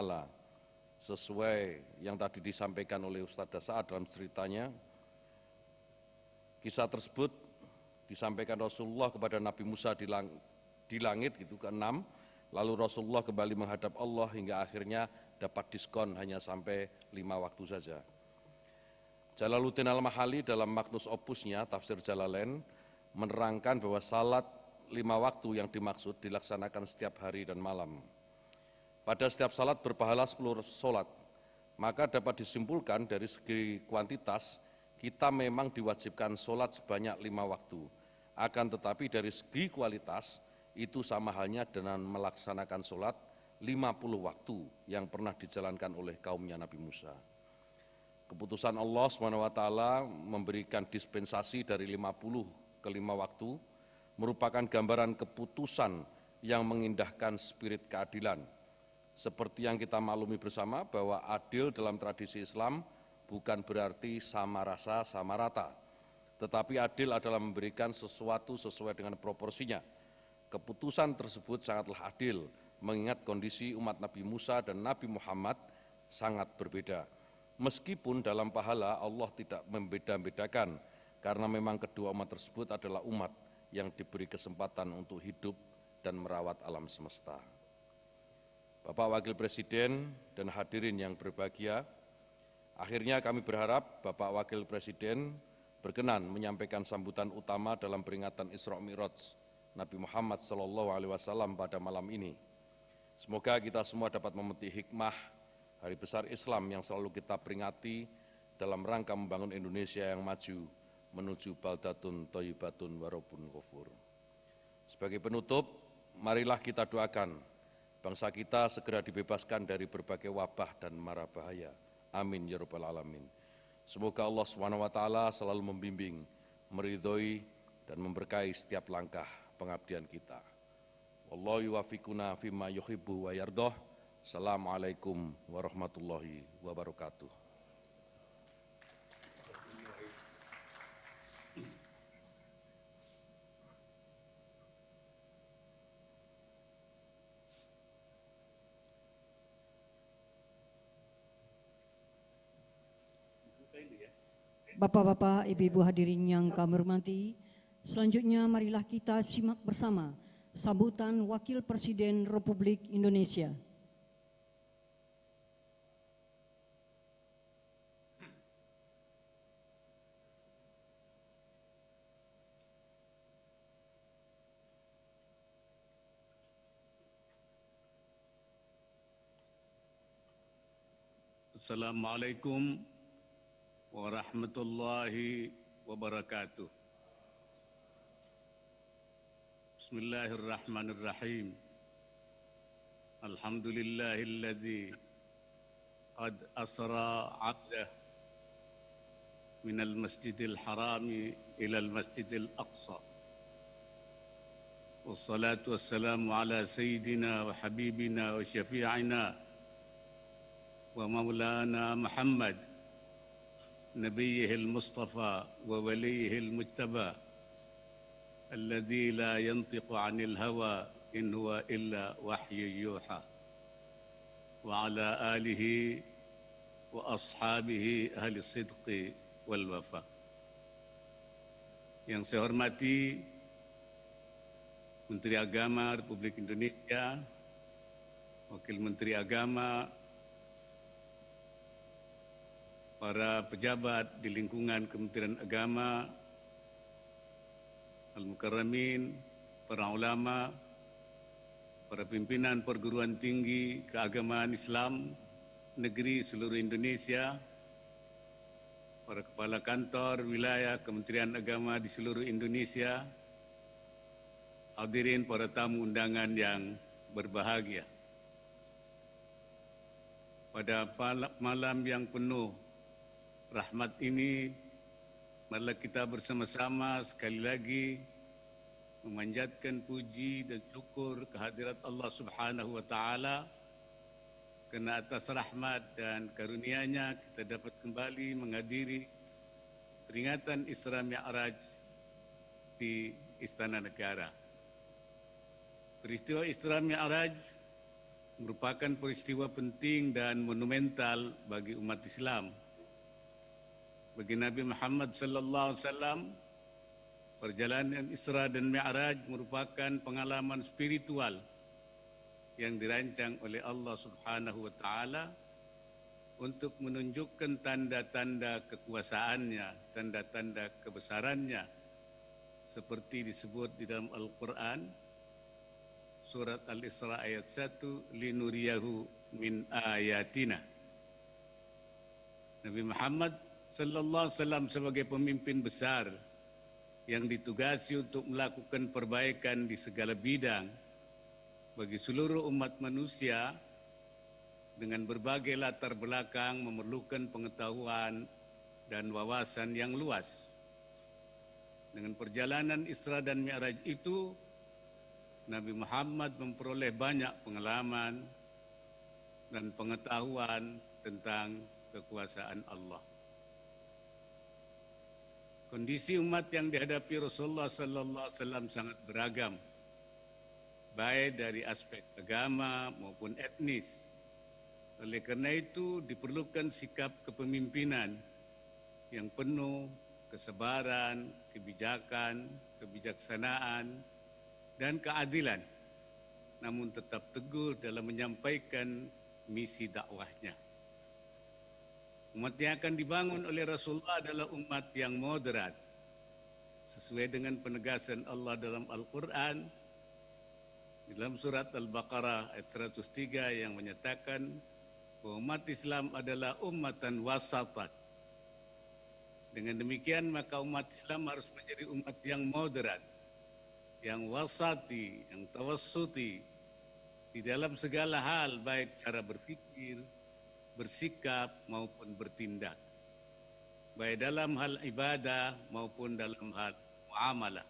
Sesuai yang tadi disampaikan oleh Ustadz Dasa dalam ceritanya, kisah tersebut disampaikan Rasulullah kepada Nabi Musa di langit gitu ke-6, lalu Rasulullah kembali menghadap Allah hingga akhirnya dapat diskon hanya sampai 5 waktu saja. Jalaluddin Al-Mahali dalam Magnus Opusnya, Tafsir Jalalain, menerangkan bahwa salat 5 waktu yang dimaksud dilaksanakan setiap hari dan malam. Pada setiap salat berpahala 10 salat, maka dapat disimpulkan dari segi kuantitas, kita memang diwajibkan sholat sebanyak 5 waktu. Akan tetapi dari segi kualitas, itu sama halnya dengan melaksanakan sholat 50 waktu yang pernah dijalankan oleh kaumnya Nabi Musa. Keputusan Allah SWT memberikan dispensasi dari 50 ke 5 waktu, merupakan gambaran keputusan yang mengindahkan spirit keadilan. Seperti yang kita maklumi bersama bahwa adil dalam tradisi Islam bukan berarti sama rasa, sama rata. Tetapi adil adalah memberikan sesuatu sesuai dengan proporsinya. Keputusan tersebut sangatlah adil, mengingat kondisi umat Nabi Musa dan Nabi Muhammad sangat berbeda. Meskipun dalam pahala Allah tidak membeda-bedakan, karena memang kedua umat tersebut adalah umat yang diberi kesempatan untuk hidup dan merawat alam semesta. Bapak Wakil Presiden dan hadirin yang berbahagia, akhirnya kami berharap Bapak Wakil Presiden berkenan menyampaikan sambutan utama dalam peringatan Isra Mi'raj Nabi Muhammad SAW pada malam ini. Semoga kita semua dapat memetik hikmah hari besar Islam yang selalu kita peringati dalam rangka membangun Indonesia yang maju menuju baldatun thayyibatun wa rabbun ghafur. Sebagai penutup, marilah kita doakan bangsa kita segera dibebaskan dari berbagai wabah dan mara bahaya. Amin ya rabbal alamin. Semoga Allah SWT selalu membimbing, meridhoi dan memberkahi setiap langkah pengabdian kita. Wallahu yuwaffiquna fima yuhibbu wa yardah. Assalamualaikum warahmatullahi wabarakatuh. Bapak-bapak, ibu-ibu hadirin yang kami hormati, selanjutnya marilah kita simak bersama sambutan Wakil Presiden Republik Indonesia. Assalamualaikum warahmatullahi wabarakatuh. Bismillahirrahmanirrahim. Alhamdulillahilladzi qad asra 'abdah minal masjidil harami ilal masjidil aqsa. Wassalatu wassalamu ala sayyidina wa habibina wa syafi'ina wa maulana Muhammad نبيه المصطفى ووليه المجتبى الذي لا ينطق عن الهوى إن هو إلا وحي يوحى وعلى آله وأصحابه أهل الصدق والوفاء. Yang saya hormati Menteri Agama Republik Indonesia, Wakil Menteri Agama, para pejabat di lingkungan Kementerian Agama, Al-Mukarramin, para ulama, para pimpinan perguruan tinggi keagamaan Islam negeri seluruh Indonesia, para kepala kantor wilayah Kementerian Agama di seluruh Indonesia, hadirin para tamu undangan yang berbahagia. Pada malam yang penuh rahmat ini, marilah kita bersama-sama sekali lagi memanjatkan puji dan syukur kehadirat Allah Subhanahu wa Ta'ala, karena atas rahmat dan karunia-Nya kita dapat kembali menghadiri peringatan Isra Mi'raj di Istana Negara. Peristiwa Isra Mi'raj merupakan peristiwa penting dan monumental bagi umat Islam. Bagi Nabi Muhammad sallallahu alaihi wasallam, perjalanan Isra dan Mi'raj merupakan pengalaman spiritual yang dirancang oleh Allah Subhanahu wa Ta'ala untuk menunjukkan tanda-tanda kekuasaannya, tanda-tanda kebesarannya, seperti disebut di dalam Al-Quran, surat Al-Isra ayat 1, linuriyahu min ayatina. Nabi Muhammad sallallahu alaihi wasallam sebagai pemimpin besar yang ditugasi untuk melakukan perbaikan di segala bidang bagi seluruh umat manusia dengan berbagai latar belakang memerlukan pengetahuan dan wawasan yang luas. Dengan perjalanan Isra dan Mi'raj itu, Nabi Muhammad memperoleh banyak pengalaman dan pengetahuan tentang kekuasaan Allah. Kondisi umat yang dihadapi Rasulullah sallallahu alaihi wasallam sangat beragam, baik dari aspek agama maupun etnis. Oleh karena itu diperlukan sikap kepemimpinan yang penuh kesabaran, kebijakan, kebijaksanaan, dan keadilan, namun tetap teguh dalam menyampaikan misi dakwahnya. Umat yang akan dibangun oleh Rasulullah adalah umat yang moderat, sesuai dengan penegasan Allah dalam Al-Quran, dalam surat Al-Baqarah ayat 103 yang menyatakan bahwa umat Islam adalah ummatan wasatan. Dengan demikian maka umat Islam harus menjadi umat yang moderat, yang wasati, yang tawassuti di dalam segala hal, baik cara berpikir, bersikap maupun bertindak, baik dalam hal ibadah maupun dalam hal muamalah.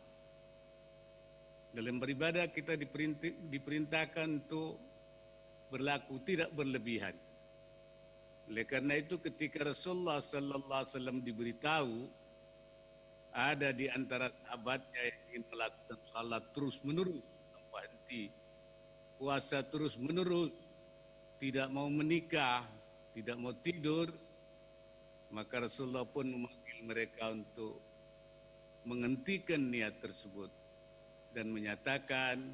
Dalam beribadah kita diperintahkan untuk berlaku tidak berlebihan. Oleh karena itu ketika Rasulullah sallallahu alaihi wasallam diberitahu ada di antara sahabatnya yang ingin melakukan salat terus-menerus tanpa henti, puasa terus-menerus, tidak mau menikah, tidak mau tidur, maka Rasulullah pun memanggil mereka untuk menghentikan niat tersebut dan menyatakan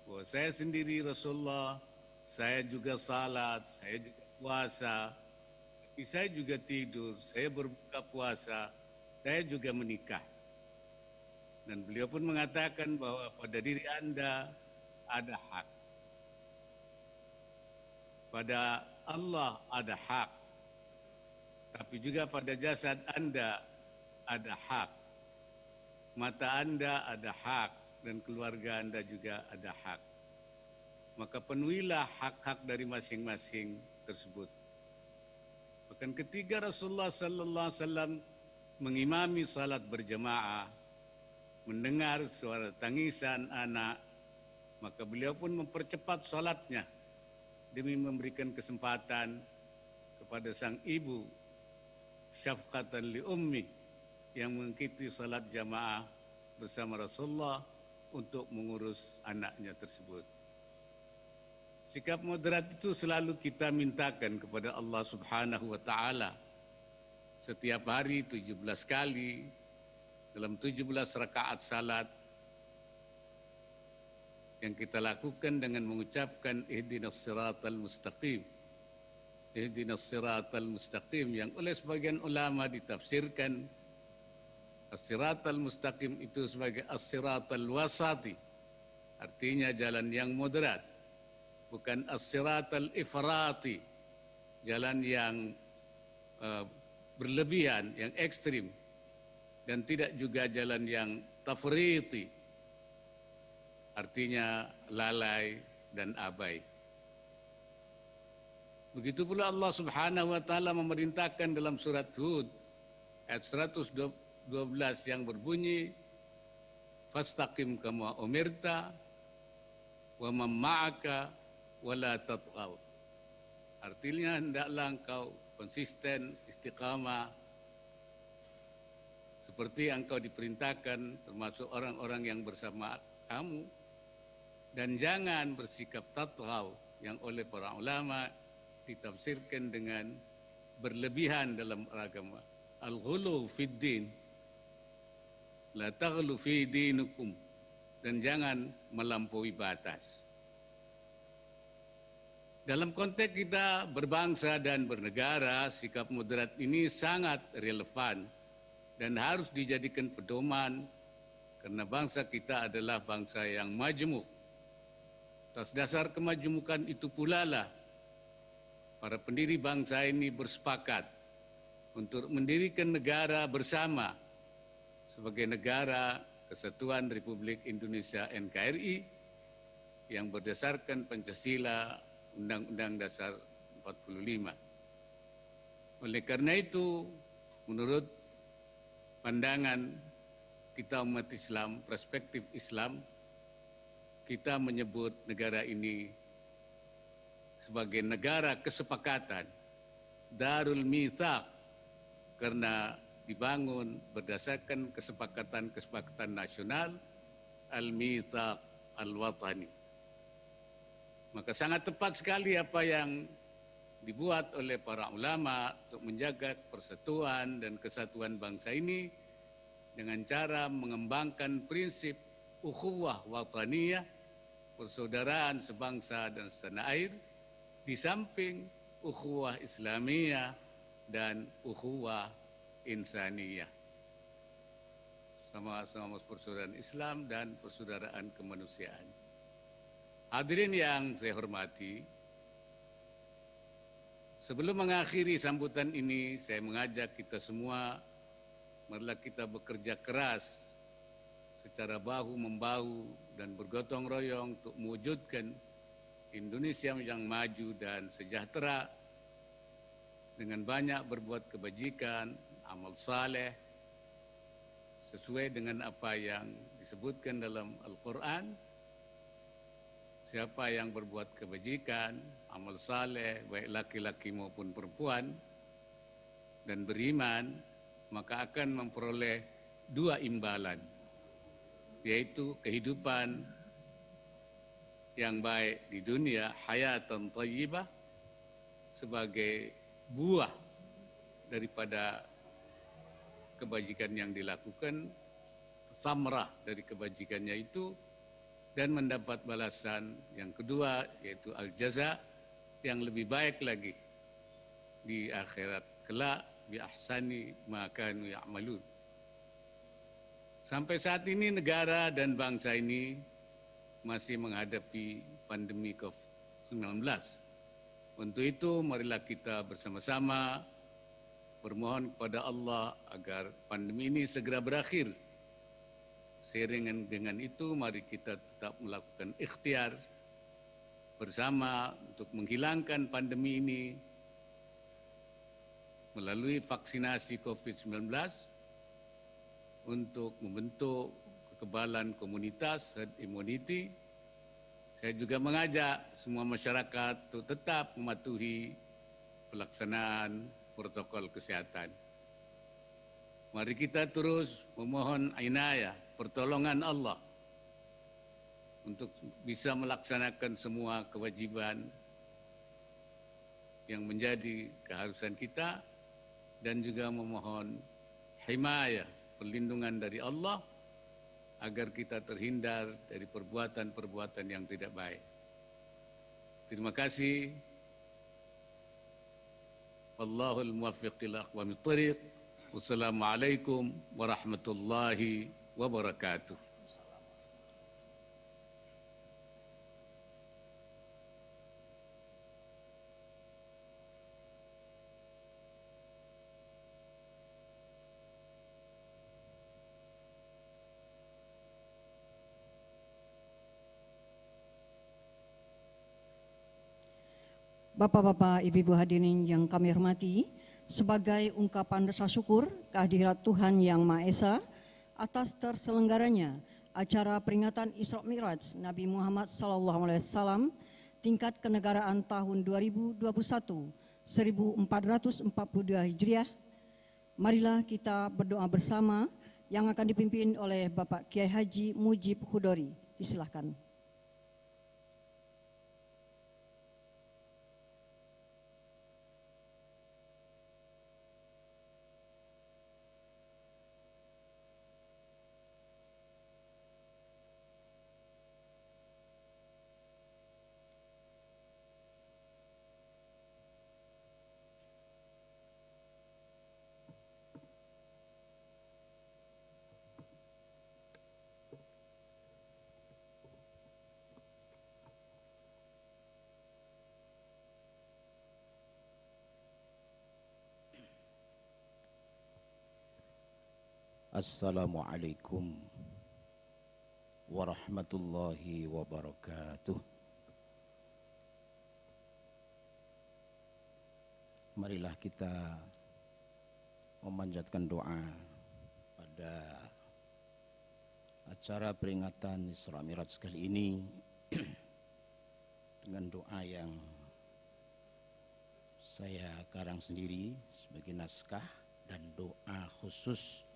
bahwa saya sendiri Rasulullah, saya juga salat, saya juga puasa, tapi saya juga tidur, saya berbuka puasa, saya juga menikah. Dan beliau pun mengatakan bahwa pada diri Anda ada hak, pada Allah ada hak, tapi juga pada jasad Anda ada hak, mata Anda ada hak, dan keluarga Anda juga ada hak. Maka penuhilah hak-hak dari masing-masing tersebut. Bahkan ketika Rasulullah sallallahu alaihi wasallam mengimami salat berjamaah, mendengar suara tangisan anak, maka beliau pun mempercepat salatnya demi memberikan kesempatan kepada sang ibu syafqatan li ummi yang mengikuti salat jamaah bersama Rasulullah untuk mengurus anaknya tersebut. Sikap moderat itu selalu kita mintakan kepada Allah Subhanahu wa taala. Setiap hari 17 kali dalam 17 rakaat salat yang kita lakukan dengan mengucapkan ihdinas siratal mustaqim. Ihdinas siratal mustaqim yang oleh sebagian ulama ditafsirkan as-siratal mustaqim itu sebagai as-siratal wasati. Artinya jalan yang moderat. Bukan as-siratal ifrati, jalan yang berlebihan, yang ekstrim, dan tidak juga jalan yang tafriti, artinya lalai dan abai. Begitu pula Allah Subhanahu wa taala memerintahkan dalam surat Hud ayat 112 yang berbunyi fastaqim kama umirta wa man ma'aka wala tatghaw. Artinya hendaklah engkau konsisten, istiqamah seperti engkau diperintahkan termasuk orang-orang yang bersama kamu, dan jangan bersikap tatghaw yang oleh para ulama ditafsirkan dengan berlebihan dalam agama. Al-ghulu fid din, la taghlu fi dinikum, dan jangan melampaui batas. Dalam konteks kita berbangsa dan bernegara, sikap moderat ini sangat relevan dan harus dijadikan pedoman karena bangsa kita adalah bangsa yang majmuk. Atas dasar kemajemukan itu pula lah para pendiri bangsa ini bersepakat untuk mendirikan negara bersama sebagai Negara Kesatuan Republik Indonesia NKRI yang berdasarkan Pancasila Undang-Undang Dasar 45. Oleh karena itu, menurut pandangan kita umat Islam, perspektif Islam, kita menyebut negara ini sebagai negara kesepakatan, Darul Mitsaq, karena dibangun berdasarkan kesepakatan-kesepakatan nasional, Al-Mitsaq Al-Watani. Maka sangat tepat sekali apa yang dibuat oleh para ulama untuk menjaga persatuan dan kesatuan bangsa ini dengan cara mengembangkan prinsip ukhuwah wataniyah, persaudaraan sebangsa dan setanah air, di samping ukhuwah islamiyah dan ukhuwah insaniyah. Sama-sama persaudaraan Islam dan persaudaraan kemanusiaan. Hadirin yang saya hormati, sebelum mengakhiri sambutan ini, saya mengajak kita semua, marilah kita bekerja keras secara bahu-membahu dan bergotong royong untuk mewujudkan Indonesia yang maju dan sejahtera dengan banyak berbuat kebajikan, amal saleh, sesuai dengan apa yang disebutkan dalam Al-Quran. Siapa yang berbuat kebajikan, amal saleh, baik laki-laki maupun perempuan, dan beriman, maka akan memperoleh dua imbalan, yaitu kehidupan yang baik di dunia, hayatan thayyibah, sebagai buah daripada kebajikan yang dilakukan, samrah dari kebajikannya itu, dan mendapat balasan yang kedua, yaitu al-jaza, yang lebih baik lagi di akhirat kelak, bi ahsani ma kanu ya'malun. Sampai saat ini negara dan bangsa ini masih menghadapi pandemi COVID-19. Untuk itu marilah kita bersama-sama bermohon kepada Allah agar pandemi ini segera berakhir. Seiring dengan itu, mari kita tetap melakukan ikhtiar bersama untuk menghilangkan pandemi ini melalui vaksinasi COVID-19 untuk membentuk kekebalan komunitas, herd immunity. Saya juga mengajak semua masyarakat untuk tetap mematuhi pelaksanaan protokol kesehatan. Mari kita terus memohon inayah, pertolongan Allah untuk bisa melaksanakan semua kewajiban yang menjadi keharusan kita, dan juga memohon himayah, perlindungan dari Allah agar kita terhindar dari perbuatan-perbuatan yang tidak baik. Terima kasih. Wallahul muwaffiq ila aqwamit thariq. Wassalamualaikum warahmatullahi wabarakatuh. Bapak-bapak, ibu-ibu hadirin yang kami hormati, sebagai ungkapan rasa syukur kehadirat Tuhan Yang Maha Esa atas terselenggaranya acara peringatan Isra Mi'raj Nabi Muhammad SAW tingkat kenegaraan tahun 2021 1442 Hijriah, marilah kita berdoa bersama yang akan dipimpin oleh Bapak Kiai Haji Mujib Hudori. Disilahkan. Assalamualaikum warahmatullahi wabarakatuh. Marilah kita memanjatkan doa pada acara peringatan Isra Mi'raj kali ini dengan doa yang saya karang sendiri sebagai naskah dan doa khusus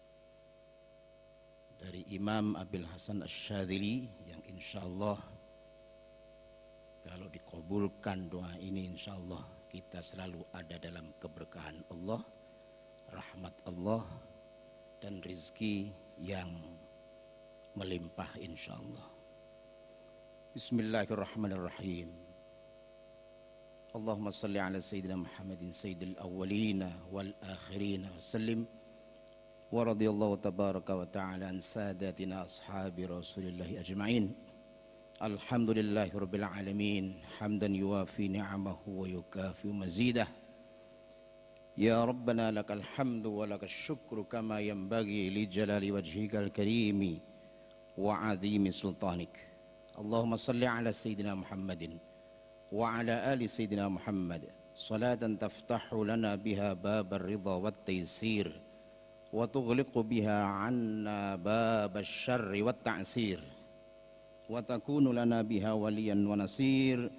dari Imam Abil Hasan Asy-Syadzili yang insyaallah kalau dikabulkan doa ini insyaallah kita selalu ada dalam keberkahan Allah, rahmat Allah dan rizki yang melimpah insyaallah. Bismillahirrahmanirrahim. Allahumma salli ala sayyidina Muhammadin sayyidil awwalina wal akhirina wa sallim. ورضي الله تبارك وتعالى عن ساداتنا أصحاب رسول الله أجمعين. الحمد لله رب العالمين حمدا يوافي نعمه ويكافئ مزيده. يا ربنا لك الحمد ولك الشكر كما ينبغي لجلال وجهك الكريم وعظيم سلطانك. اللهم صل على سيدنا محمد وعلى آل سيدنا محمد صلاة تفتح لنا بها باب الرضا والتيسير وتغلق بها عنا باب الشر والتعسير وتكون لنا بها وليا ونصير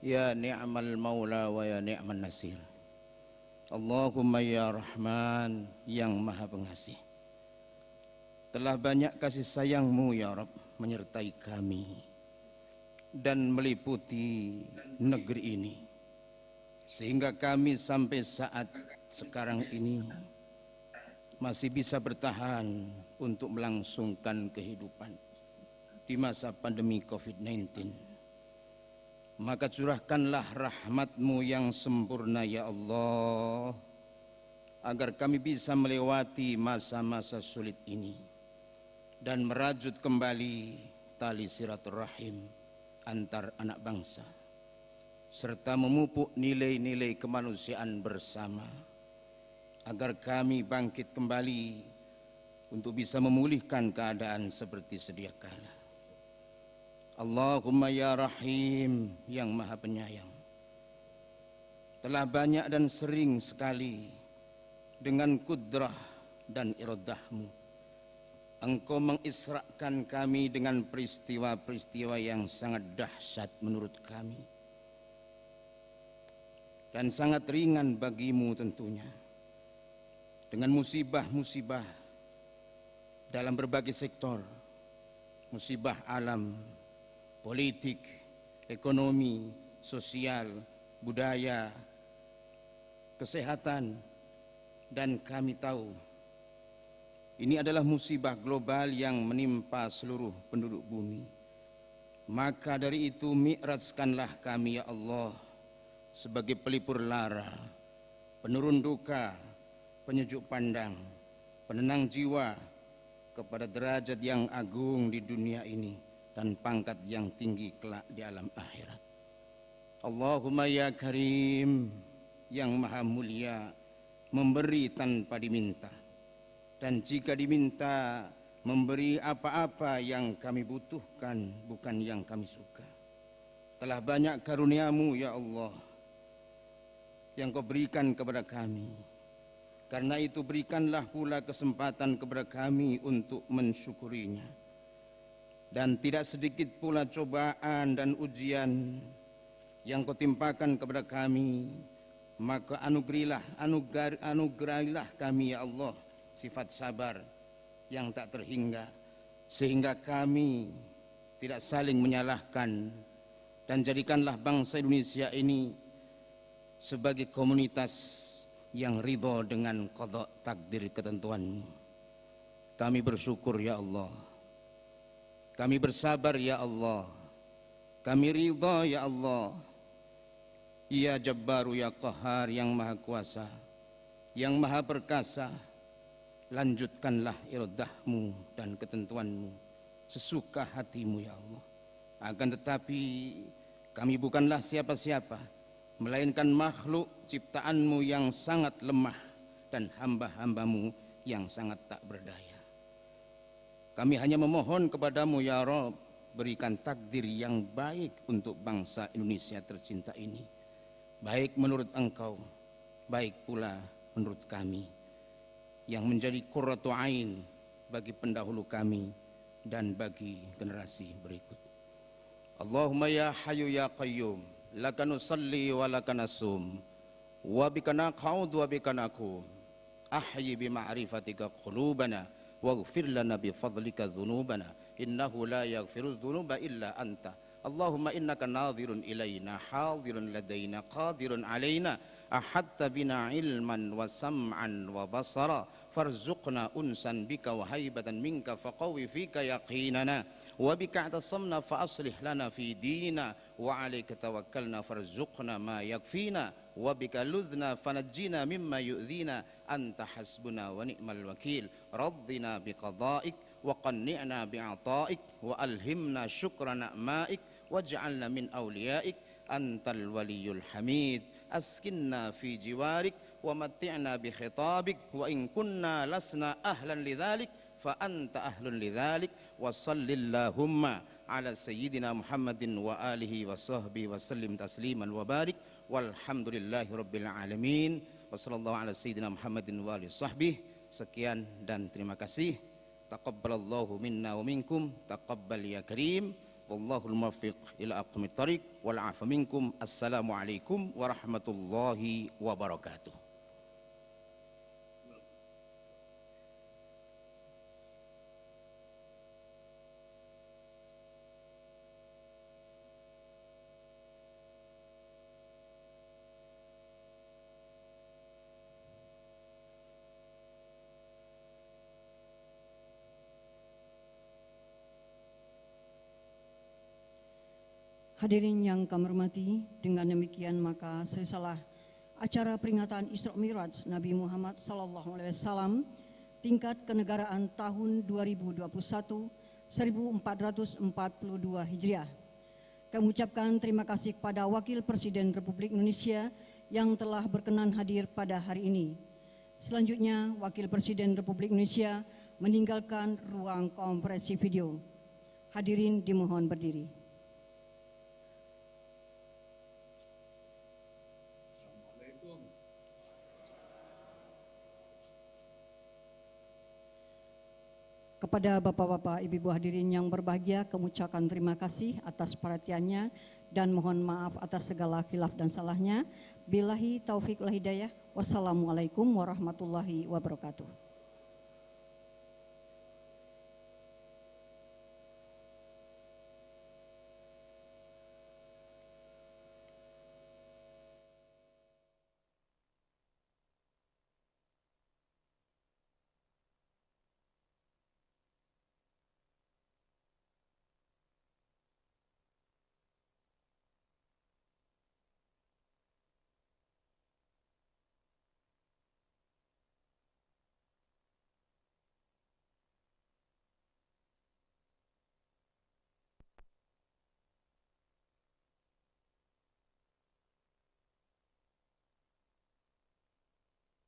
يا نعم المولى ويا نعم النصير. Allahumma ya Rahman yang maha pengasih, telah banyak kasih sayang-Mu ya Rabb menyertai kami dan meliputi negeri ini sehingga kami sampai saat sekarang ini masih bisa bertahan untuk melangsungkan kehidupan di masa pandemi COVID-19. Maka curahkanlah rahmat-Mu yang sempurna ya Allah, agar kami bisa melewati masa-masa sulit ini dan merajut kembali tali silaturahim antar anak bangsa, serta memupuk nilai-nilai kemanusiaan bersama, agar kami bangkit kembali untuk bisa memulihkan keadaan seperti sedia kala. Allahumma ya Rahim yang maha penyayang, telah banyak dan sering sekali dengan kudrah dan iradahmu Engkau mengisrakan kami dengan peristiwa-peristiwa yang sangat dahsyat menurut kami dan sangat ringan bagimu tentunya, dengan musibah-musibah dalam berbagai sektor musibah alam, politik, ekonomi, sosial, budaya, kesehatan, dan kami tahu ini adalah musibah global yang menimpa seluruh penduduk bumi. Maka dari itu mi'rajkanlah kami ya Allah sebagai pelipur lara, penurun duka, penyejuk pandang, penenang jiwa kepada derajat yang agung di dunia ini dan pangkat yang tinggi kelak di alam akhirat. Allahumma ya Karim, yang maha mulia, memberi tanpa diminta, dan jika diminta memberi apa-apa yang kami butuhkan, bukan yang kami suka. Telah banyak karunia-Mu ya Allah yang Kau berikan kepada kami. Karena itu berikanlah pula kesempatan kepada kami untuk mensyukurinya. Dan tidak sedikit pula cobaan dan ujian yang Kau timpakan kepada kami, maka anugerahilah kami ya Allah sifat sabar yang tak terhingga, sehingga kami tidak saling menyalahkan, dan jadikanlah bangsa Indonesia ini sebagai komunitas yang ridho dengan qada takdir ketentuan-Mu. Kami bersyukur ya Allah, kami bersabar ya Allah, kami ridho ya Allah. Ya Jabbaru ya Qahar, yang maha kuasa, yang maha perkasa, lanjutkanlah iradahmu dan ketentuanmu sesuka hatimu ya Allah. Akan tetapi kami bukanlah siapa-siapa, melainkan makhluk ciptaanmu yang sangat lemah dan hamba-hambamu yang sangat tak berdaya. Kami hanya memohon kepadamu ya Rabb, berikan takdir yang baik untuk bangsa Indonesia tercinta ini, baik menurut Engkau, baik pula menurut kami, yang menjadi qurratu ain bagi pendahulu kami dan bagi generasi berikut. Allahumma ya Hayyu ya Qayyum, laka nusalli wa laka nasum, wa bika naq'udu wa bika naqum, ahyi bi ma'rifatika qulubana waghfir lana bi fadlika dhunubana, innahu la yaghfiru dhunuba illa anta. Allahumma innaka nadhirun ilayna hadirun ladaina qadirun alaina, ahatta bina ilman wa sam'an wa basara, farzuqna unsan bika wa haibatan minka faqawi fika yaqinana, wa bika atasamna fa aslih lana fi dinina, wa alayka tawakkalna farzuqna ma yakfina, wa bika ludhna fanajjina mimma yu'dhina, anta hasbuna wa ni'mal wakil. Raddina biqada'ik wa qanni'na bi'ata'ik, wa alhimna syukra na'ma'ik, waj'alna min awliyaik, antal waliyul hamid. Askinna fi jiwarik wa matti'na bi khitabik, wa in kunna lasna ahlan lidzalik fa anta ahlun lidzalik. Wa sallillahumma ala sayyidina Muhammadin wa alihi wa sahbihi wa sallim tasliman wa barik, walhamdulillahi rabbil alamin. Wa sallallahu ala sayyidina Muhammadin wa alihi sahbihi. Sekian dan terima kasih. Taqabbalallahu minna wa minkum, taqabbal ya karim. Wallahul muwaffiq ila aqwamit thariq, wal 'afu minkum. Assalamualaikum warahmatullahi wabarakatuh. Hadirin yang kami hormati, dengan demikian maka selesailah acara peringatan Isra Mi'raj Nabi Muhammad SAW tingkat kenegaraan tahun 2021 1442 Hijriah. Kami ucapkan terima kasih kepada Wakil Presiden Republik Indonesia yang telah berkenan hadir pada hari ini. Selanjutnya, Wakil Presiden Republik Indonesia meninggalkan ruang konferensi video. Hadirin dimohon berdiri. Kepada Bapak-Bapak, Ibu-Ibu hadirin yang berbahagia, kami ucapkan terima kasih atas perhatiannya dan mohon maaf atas segala khilaf dan salahnya. Billahi taufiq wal hidayah. Wassalamualaikum warahmatullahi wabarakatuh.